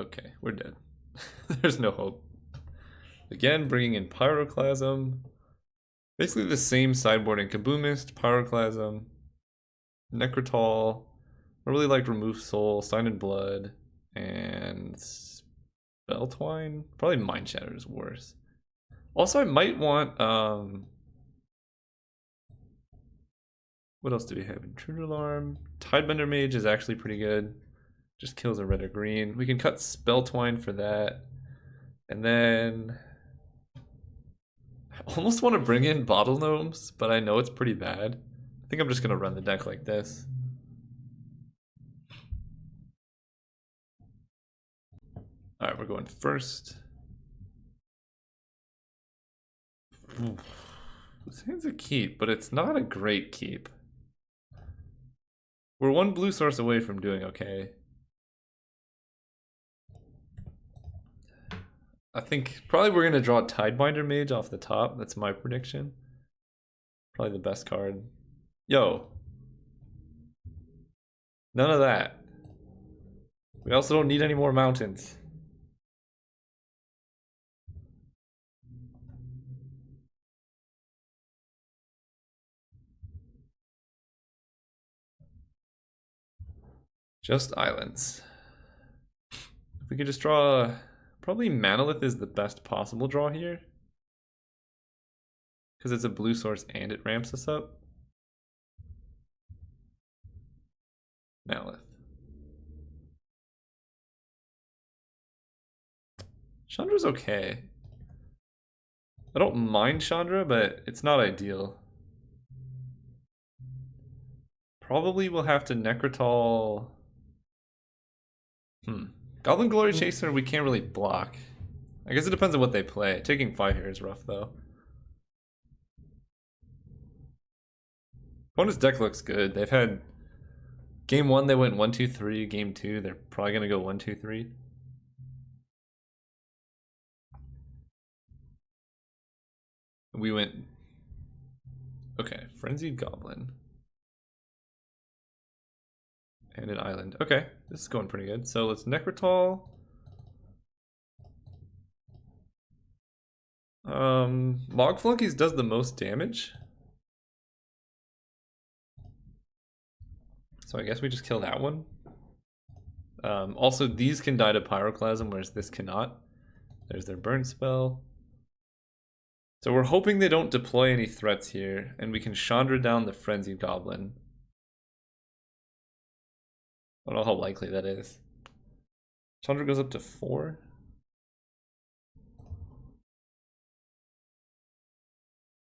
Okay, we're dead. There's no hope. Again, bringing in Pyroclasm. Basically the same sideboard in Kaboomist, Pyroclasm, Necrotol. I really like Remove Soul, Sign in Blood, and Spelltwine. Probably Mind Shatter is worse. Also, I might want what else do we have? Intruder Alarm. Tidebender Mage is actually pretty good. Just kills a red or green. We can cut Spelltwine for that. And then I almost want to bring in Bottle Gnomes, but I know it's pretty bad. I think I'm just gonna run the deck like this. Alright, we're going first. Ooh. This hand's a keep, but it's not a great keep. We're one blue source away from doing okay. I think probably we're gonna draw Tidebinder Mage off the top. That's my prediction. Probably the best card. Yo. None of that. We also don't need any more mountains. Just islands. If we could just draw... Probably Manolith is the best possible draw here. Because it's a blue source and it ramps us up. Manolith. Chandra's okay. I don't mind Chandra, but it's not ideal. Probably we'll have to Necrotol... Goblin Glory Chaser we can't really block. I guess it depends on what they play. Taking 5 here is rough though. Opponent's deck looks good. They've had... Game 1 they went 1-2-3. Game 2 they're probably gonna go 1-2-3. We went... Okay, Frenzied Goblin. And an island. Okay, this is going pretty good. So let's Necrotol. Mog Flunkies does the most damage. So I guess we just kill that one. Also, these can die to Pyroclasm, whereas this cannot. There's their burn spell. So we're hoping they don't deploy any threats here, and we can Chandra down the Frenzied Goblin. I don't know how likely that is. Chandra goes up to 4.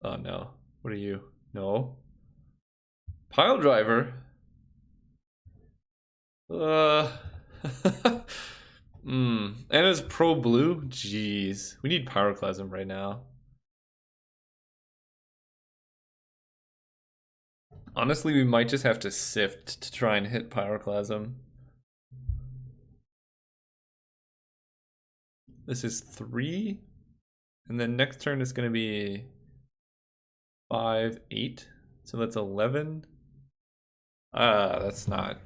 Oh no. What are you? No. Pile Driver? And it's pro blue? Jeez. We need Pyroclasm right now. Honestly, we might just have to sift to try and hit Pyroclasm. This is 3. And then next turn is going to be 5, 8. So that's 11. That's not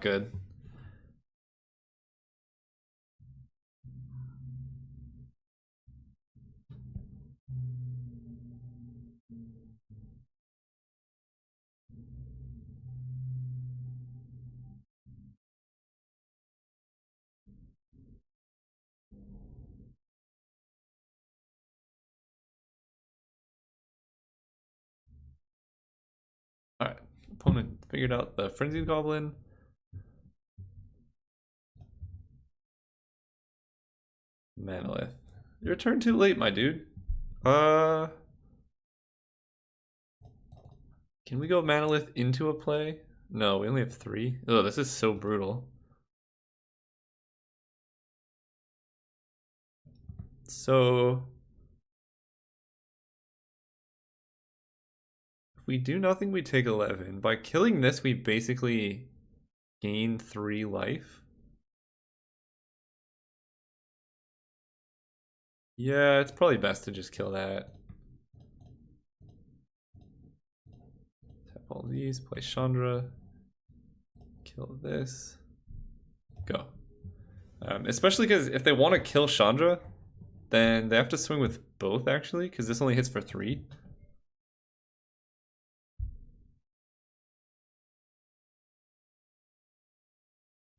good. Alright, opponent figured out the Frenzied Goblin. Manolith. Your turn too late, my dude. Can we go Manolith into a play? No, we only have 3. Oh, this is so brutal. So... if we do nothing, we take 11. By killing this, we basically gain 3 life. Yeah, it's probably best to just kill that. Tap all these, play Chandra. Kill this. Go. Especially because if they want to kill Chandra, then they have to swing with both, actually, because this only hits for 3.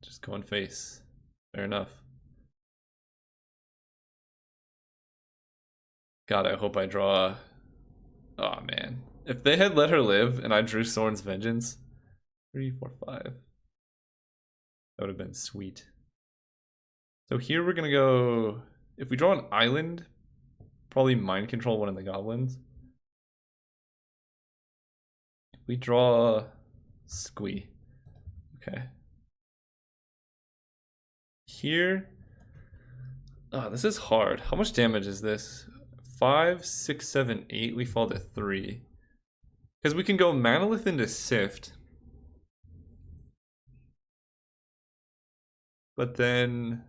Just go and face. Fair enough. God, I hope I draw... Oh, man. If they had let her live and I drew Sorin's Vengeance... 3, 4, 5. That would have been sweet. So here we're going to go... If we draw an island, probably mind control one of the goblins. If we draw... Squee. Okay. Here, Oh, this is hard. How much damage is this? 5, 6, 7, 8. We fall to 3. Because we can go Manolith into Sift. But then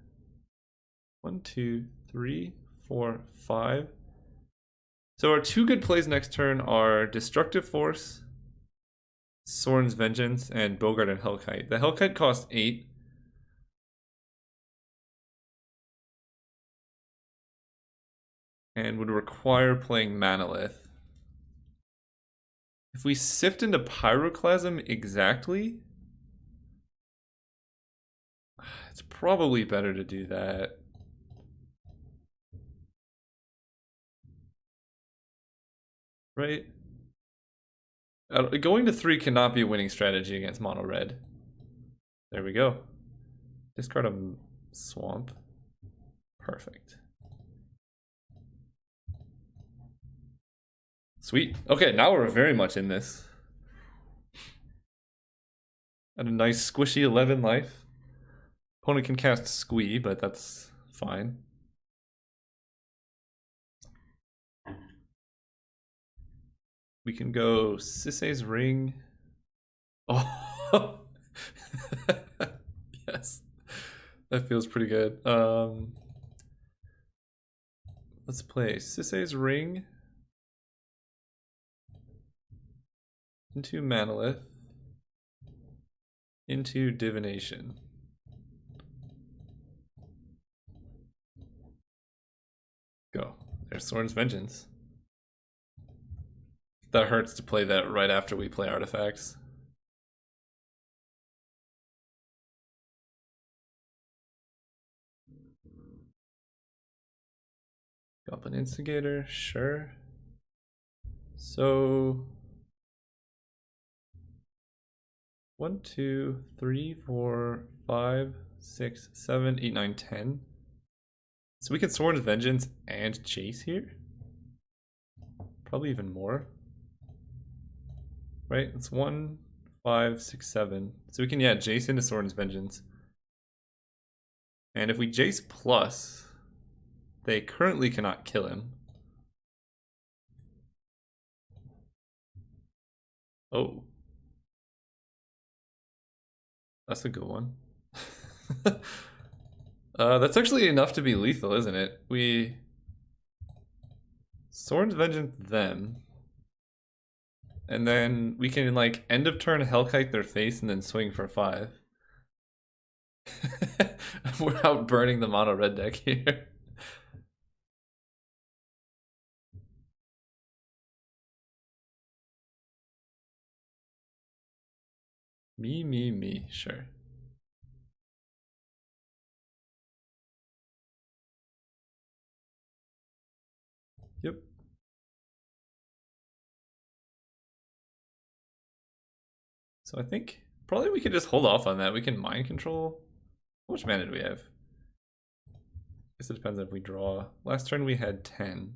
1, 2, 3, 4, 5. So our two good plays next turn are Destructive Force, Sorin's Vengeance, and Bogart and Hellkite. The Hellkite costs 8. And would require playing Manolith. If we sift into Pyroclasm exactly, it's probably better to do that. Right? Going to 3 cannot be a winning strategy against mono red. There we go. Discard a swamp. Perfect. Sweet. Okay, now we're very much in this. And a nice squishy 11 life. Opponent can cast Squee, but that's fine. We can go Sisei's Ring. Oh, yes. That feels pretty good. Let's play Sisei's Ring into Manolith into Divination. Go. There's Sorin's Vengeance. That hurts to play that right after we play artifacts. Goblin Instigator, sure. So 1, 2, 3, 4, 5, 6, 7, 8, 9, 10. So we can Sorin's Vengeance and Chase here. Probably even more. Right? It's 1, 5, 6, 7. So we can, yeah, Jace into Sorin's Vengeance. And if we Jace plus, they currently cannot kill him. Oh. That's a good one. That's actually enough to be lethal, isn't it? We Sorin's Vengeance them. And then we can, like, end of turn Hellkite their face and then swing for 5. We're out burning the mono red deck here. Me, sure. Yep. So I think probably we could just hold off on that. We can mind control. How much mana do we have? I guess it depends if we draw. Last turn we had 10.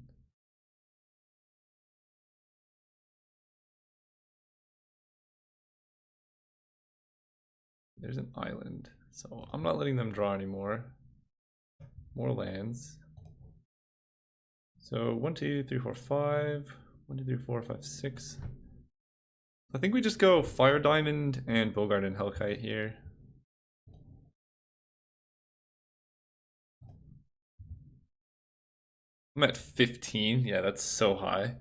There's an island, so I'm not letting them draw anymore. More lands. So 1, 2, 3, 4, 5. 1, 2, 3, 4, 5, 6. I think we just go Fire Diamond and Bogart and Hellkite here. I'm at 15. Yeah, that's so high.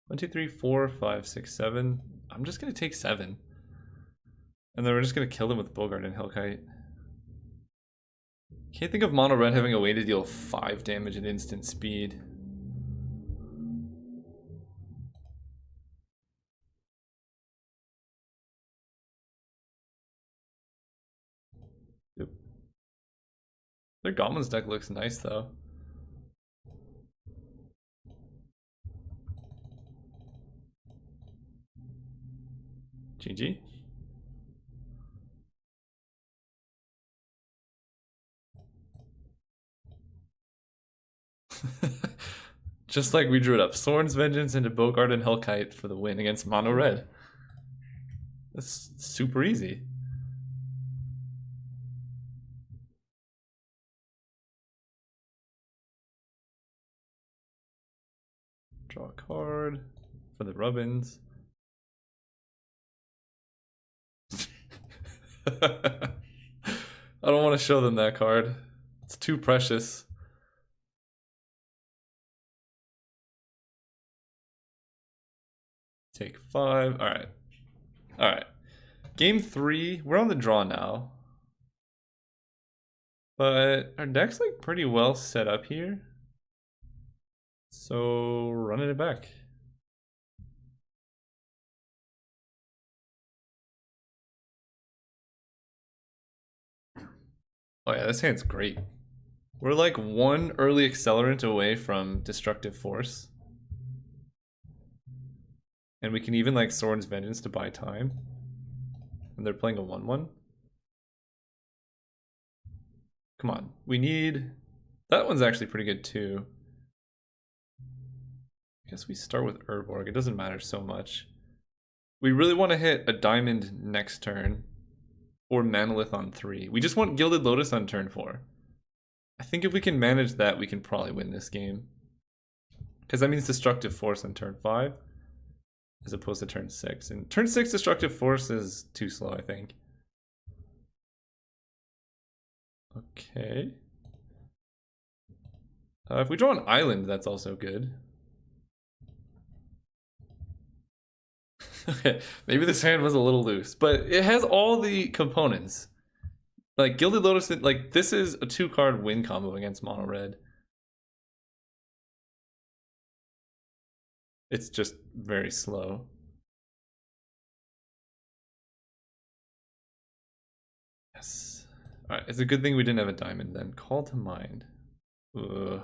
One, two, three, four, 5, 6, 7. I'm just gonna take 7. And then we're just gonna kill them with Bogart and Hellkite. Can't think of mono red having a way to deal 5 damage at instant speed. Yep. Their Goblin's deck looks nice though. GG. Just like we drew it up. Sorin's Vengeance into Bogart and Hellkite for the win against Mono Red. That's super easy. Draw a card for the Rubbins. I don't want to show them that card. It's too precious. Take 5. Alright. Alright. Game 3. We're on the draw now. But our deck's like pretty well set up here. So running it back. Oh yeah, this hand's great. We're like one early accelerant away from Destructive Force. And we can even like Sorin's Vengeance to buy time. And they're playing a 1/1. Come on, we need... That one's actually pretty good too. I guess we start with Urborg, it doesn't matter so much. We really want to hit a diamond next turn. Or Manolith on 3. We just want Gilded Lotus on turn 4. I think if we can manage that, we can probably win this game. Because that means Destructive Force on turn 5. As opposed to turn 6. And turn 6 Destructive Force is too slow, I think. Okay. If we draw an island, that's also good. Okay, maybe this hand was a little loose, but it has all the components. Like Gilded Lotus, like this is a 2-card win combo against Mono Red. It's just very slow. Yes. Alright, it's a good thing we didn't have a diamond then. Call to Mind. Ugh.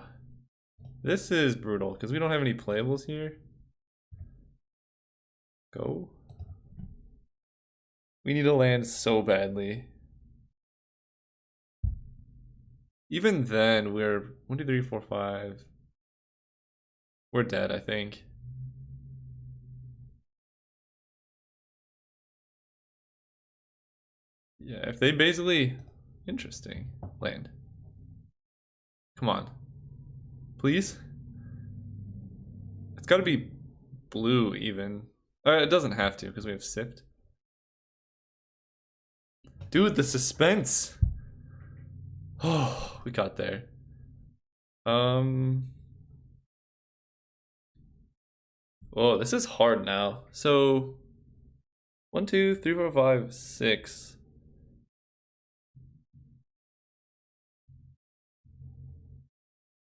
This is brutal, because we don't have any playables here. Go. We need to land so badly. Even then, we're 1, 2, 3, 4, 5. We're dead, I think. Yeah, if they basically... Interesting. Land. Come on. Please? It's gotta be blue, even. It doesn't have to, because we have Sift. Dude, the suspense! Oh, we got there. Oh, this is hard now. So... 1, 2, 3, 4, 5, 6...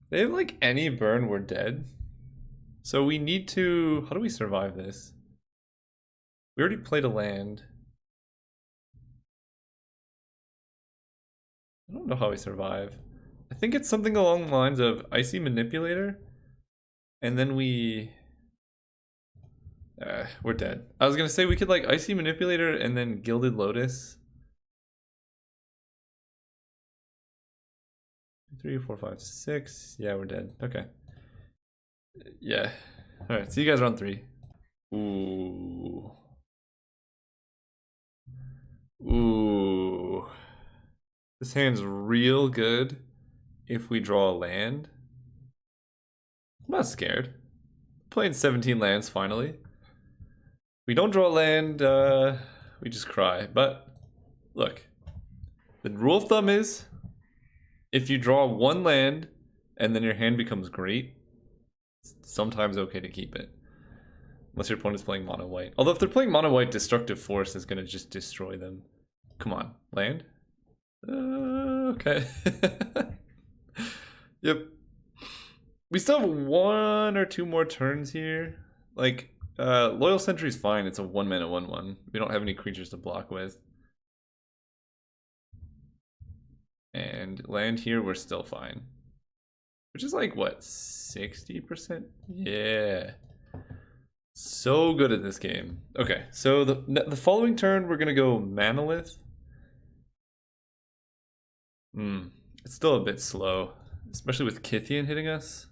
They have like any burn, we're dead. So we need to... How do we survive this? We already played a land. I don't know how we survive. I think it's something along the lines of Icy Manipulator. And then we... we're dead. I was gonna say we could like Icy Manipulator and then Gilded Lotus. 3, 4, 5, 6. Yeah, we're dead. Okay. Yeah. Alright, see you guys round 3. Ooh. Ooh. This hand's real good if we draw a land. I'm not scared. Playing 17 lands finally. We don't draw a land, we just cry. But look, the rule of thumb is if you draw 1 land and then your hand becomes great, it's sometimes okay to keep it. Unless your opponent's playing mono white. Although if they're playing mono white, Destructive Force is going to just destroy them. Come on, land? Okay. Yep. We still have 1 or 2 more turns here. Like, Loyal Sentry's fine. It's a 1-mana 1/1. We don't have any creatures to block with. And land here, we're still fine. Which is like, what, 60%? Yeah. So good at this game. Okay, so the following turn, we're going to go Manolith. It's still a bit slow, especially with Kithian hitting us.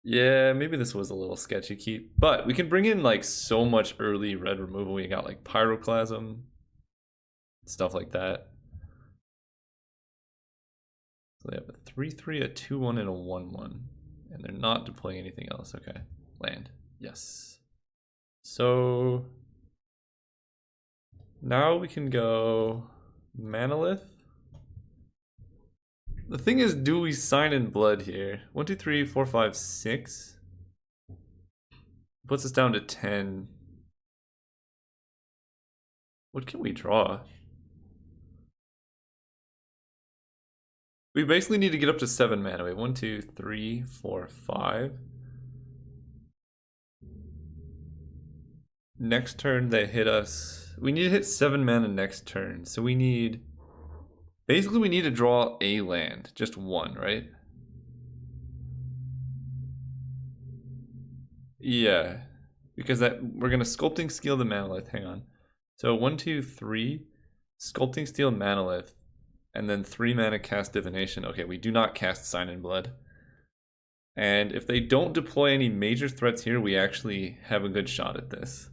Yeah, maybe this was a little sketchy keep. But we can bring in like so much early red removal. We got like Pyroclasm, stuff like that. So they have a 3/3, a 2/1, and a 1/1. And they're not deploying anything else. Okay. Land. Yes. So now we can go Manolith. The thing is, do we sign in blood here? 1, 2, 3, 4, 5, 6. Puts us down to 10. What can we draw? We basically need to get up to 7 mana. We have 1, 2, 3, 4, 5. Next turn they hit us. We need to hit 7 mana next turn. So we need... Basically we need to draw a land. Just one, right? Yeah. Because that we're gonna Sculpting Steel the Manolith. Hang on. So 1, 2, 3. Sculpting Steel Manolith. And then 3 mana cast Divination. Okay, we do not cast Sign in Blood. And if they don't deploy any major threats here, we actually have a good shot at this.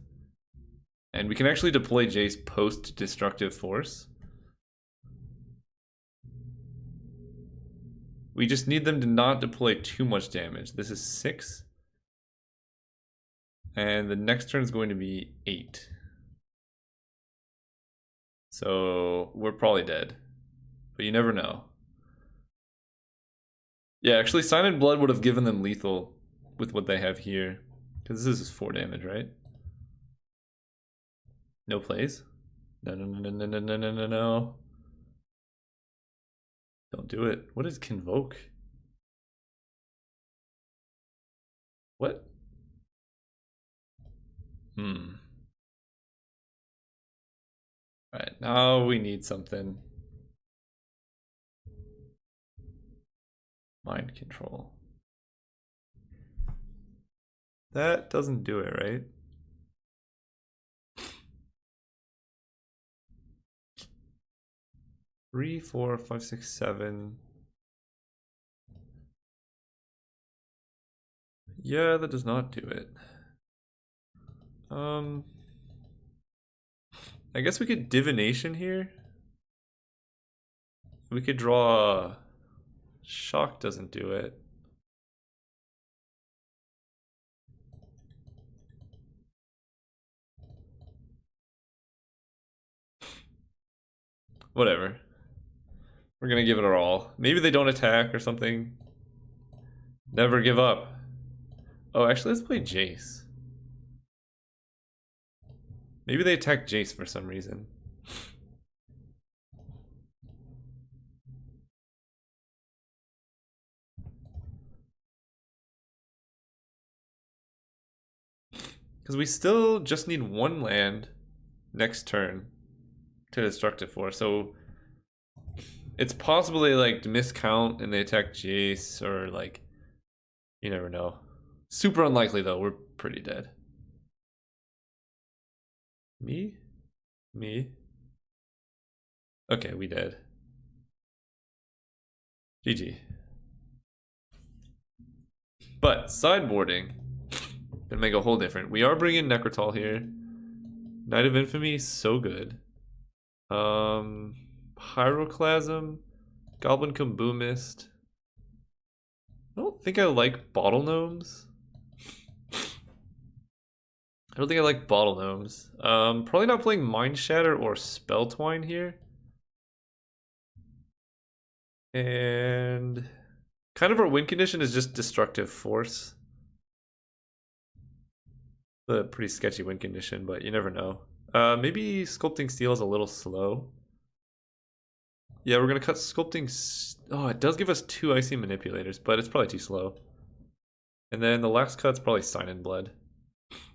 And we can actually deploy Jace post Destructive Force. We just need them to not deploy too much damage. This is 6. And the next turn is going to be 8. So we're probably dead. But you never know. Yeah, actually Sign in Blood would have given them lethal with what they have here. Because this is 4 damage, right? No plays? No, no, no, no, no, no, no, no, no. Don't do it. What is Convoke? What? Alright, now we need something. Mind control. That doesn't do it, right? Three, 4, 5, 6, 7. Yeah, that does not do it. I guess we could Divination here. We could draw... Shock doesn't do it. Whatever. We're gonna give it our all. Maybe they don't attack or something. Never give up. Oh, actually, let's play Jace. Maybe they attack Jace for some reason. Because we still just need 1 land next turn to Destructive Force. So it's possible they like miscount and they attack Jace, or like, you never know. Super unlikely though, we're pretty dead. Me? Me? Okay, we dead. GG. But sideboarding gonna make a whole different. We are bringing Necrotal here. Knight of Infamy, so good. Pyroclasm, Goblin Kaboomist. I don't think I like Bottle Gnomes. I don't think I like Bottle Gnomes. Probably not playing Mind Shatter or Spell Twine here. And kind of our win condition is just Destructive Force. A pretty sketchy win condition, but you never know. Maybe Sculpting Steel is a little slow. Yeah, we're gonna cut Sculpting... Oh, it does give us 2 Icy Manipulators, but it's probably too slow. And then the last cut's probably Sign in Blood.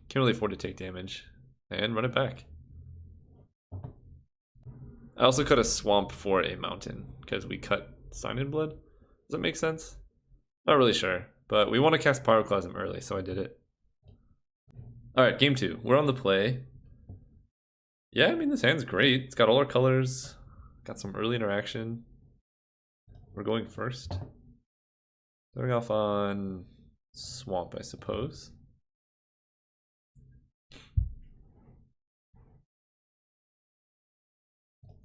Can't really afford to take damage. And run it back. I also cut a Swamp for a Mountain, because we cut Sign in Blood. Does that make sense? Not really sure, but we want to cast Pyroclasm early, so I did it. Alright, game 2. We're on the play. Yeah, I mean, this hand's great. It's got all our colors. Got some early interaction. We're going first. Starting off on Swamp, I suppose.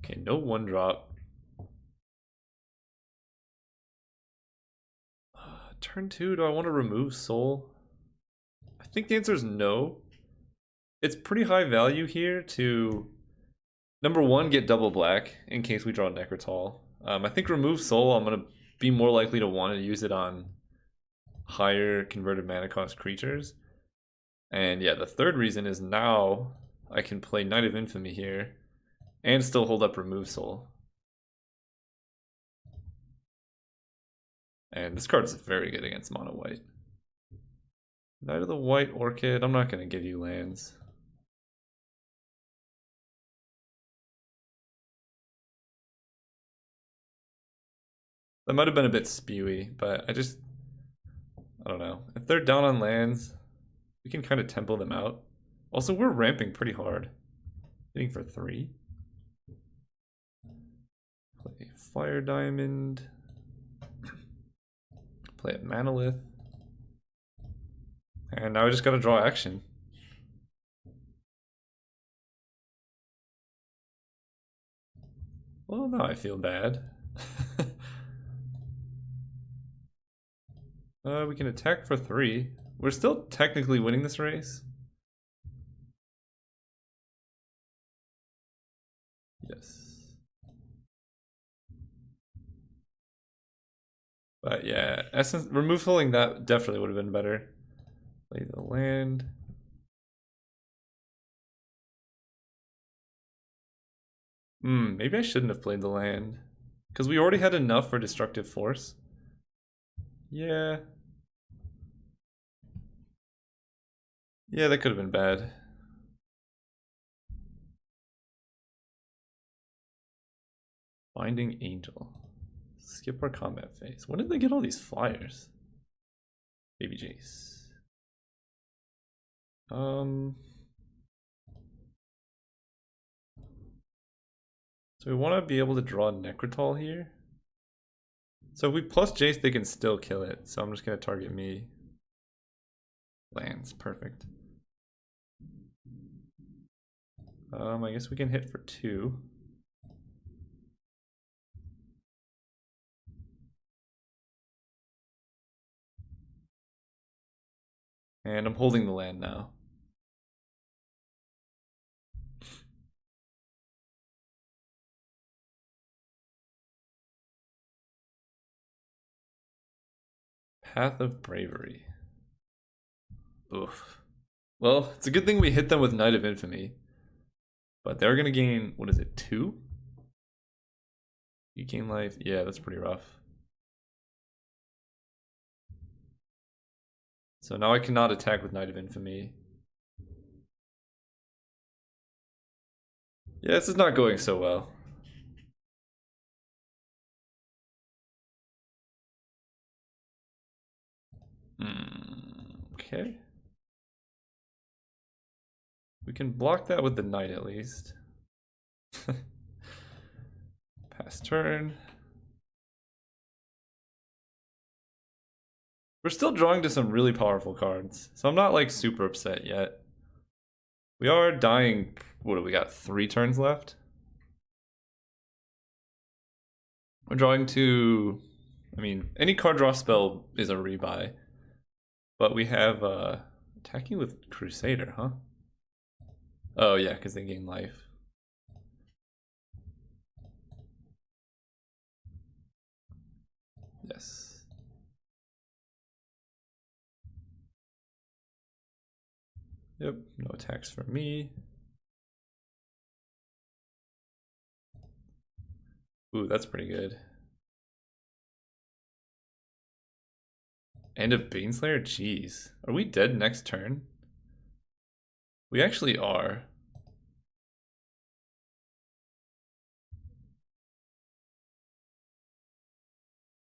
Okay, no one drop. Turn 2, do I want to remove Soul? I think the answer is no. It's pretty high value here to, number one, get double black in case we draw Necrotal. I think remove Soul, I'm going to be more likely to want to use it on higher converted mana cost creatures. And yeah, the third reason is now I can play Knight of Infamy here and still hold up remove Soul. And this card is very good against mono white. Knight of the White Orchid, I'm not going to give you lands. That might have been a bit spewy, but I don't know. If they're down on lands, we can kind of tempo them out. Also, we're ramping pretty hard. Hitting for 3. Play Fire Diamond. Play a Manolith. And now I just gotta draw action. Well, now I feel bad. We can attack for 3. We're still technically winning this race. Yes. But yeah, removing that definitely would have been better. Play the land. Maybe I shouldn't have played the land. Because we already had enough for Destructive Force. Yeah. Yeah, that could have been bad. Binding Angel. Skip our combat phase. When did they get all these flyers? Baby Jace. So we want to be able to draw Necrotal here. So if we plus Jace, they can still kill it. So I'm just going to target me. Lands, perfect. I guess we can hit for 2. And I'm holding the land now. Path of Bravery. Oof. Well, it's a good thing we hit them with Knight of Infamy. But they're going to gain, what is it, 2? You gain life. Yeah, that's pretty rough. So now I cannot attack with Knight of Infamy. Yeah, this is not going so well. Okay. We can block that with the knight at least. Pass turn. We're still drawing to some really powerful cards, so I'm not like super upset yet. We are dying, what do we got, 3 turns left? We're drawing to, I mean, any card draw spell is a rebuy. But we have attacking with Crusader, huh? Oh yeah, because they gain life. Yes. Yep, no attacks for me. Ooh, that's pretty good. End of Baneslayer? Jeez. Are we dead next turn? We actually are.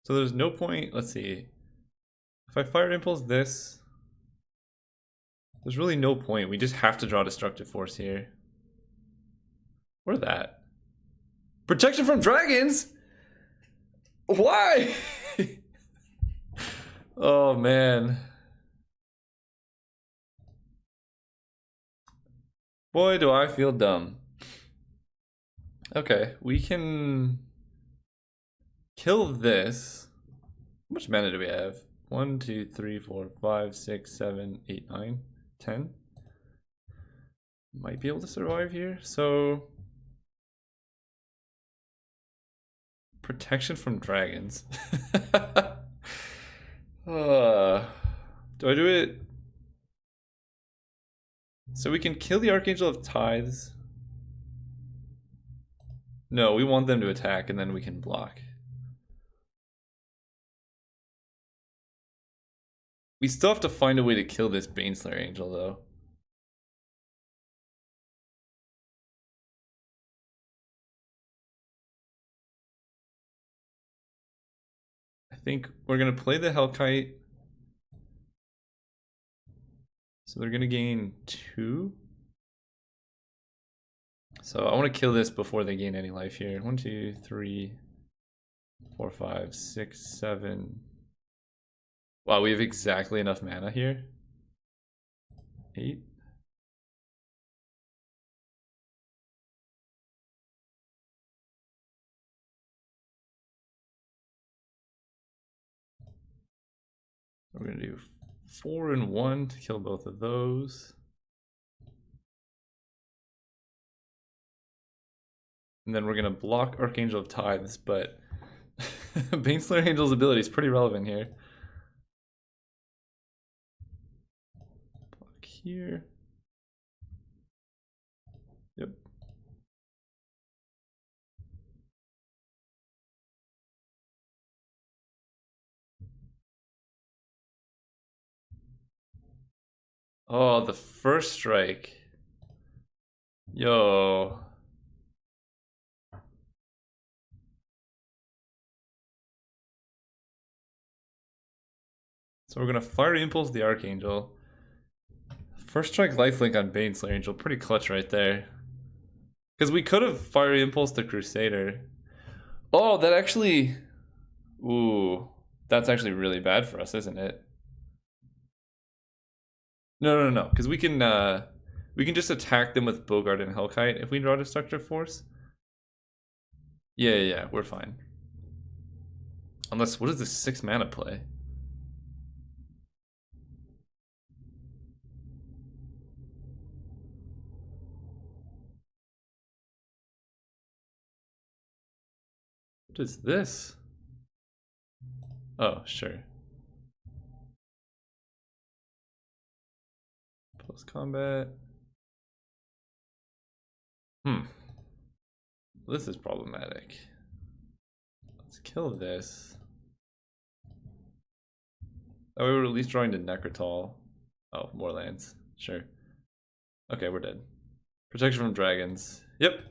So there's no point, let's see. If I Fire Impulse this, there's really no point. We just have to draw Destructive Force here. Or that. Protection from dragons? Why? Oh man. Boy, do I feel dumb. Okay, we can kill this. How much mana do we have? 1, 2, 3, 4, 5, 6, 7, 8, 9, 10. Might be able to survive here. So protection from dragons. Do I do it? So we can kill the Archangel of Tithes. No, we want them to attack and then we can block. We still have to find a way to kill this Baneslayer Angel though. I think we're gonna play the Hellkite. So they're gonna gain 2. So I want to kill this before they gain any life here. 1, 2, 3, 4, 5, 6, 7. Wow, we have exactly enough mana here. 8. We're gonna do 4 and 1 to kill both of those. And then we're gonna block Archangel of Tithes, but Baneslayer Angel's ability is pretty relevant here. Block here. Yep. Oh, the first strike. Yo. So we're gonna Fire Impulse the Archangel. First strike lifelink on Baneslayer Angel, pretty clutch right there. Because we could have Fire Impulse the Crusader. Oh, that actually... Ooh. That's actually really bad for us, isn't it? No. Because we can just attack them with Bogart and Hellkite if we draw Destructive Force. Yeah, we're fine. Unless, what is this 6 mana play? What is this? Oh, sure. Post combat. This is problematic. Let's kill this. That way we're at least drawing to Necrotal. Oh, more lands. Sure. Okay, we're dead. Protection from dragons. Yep.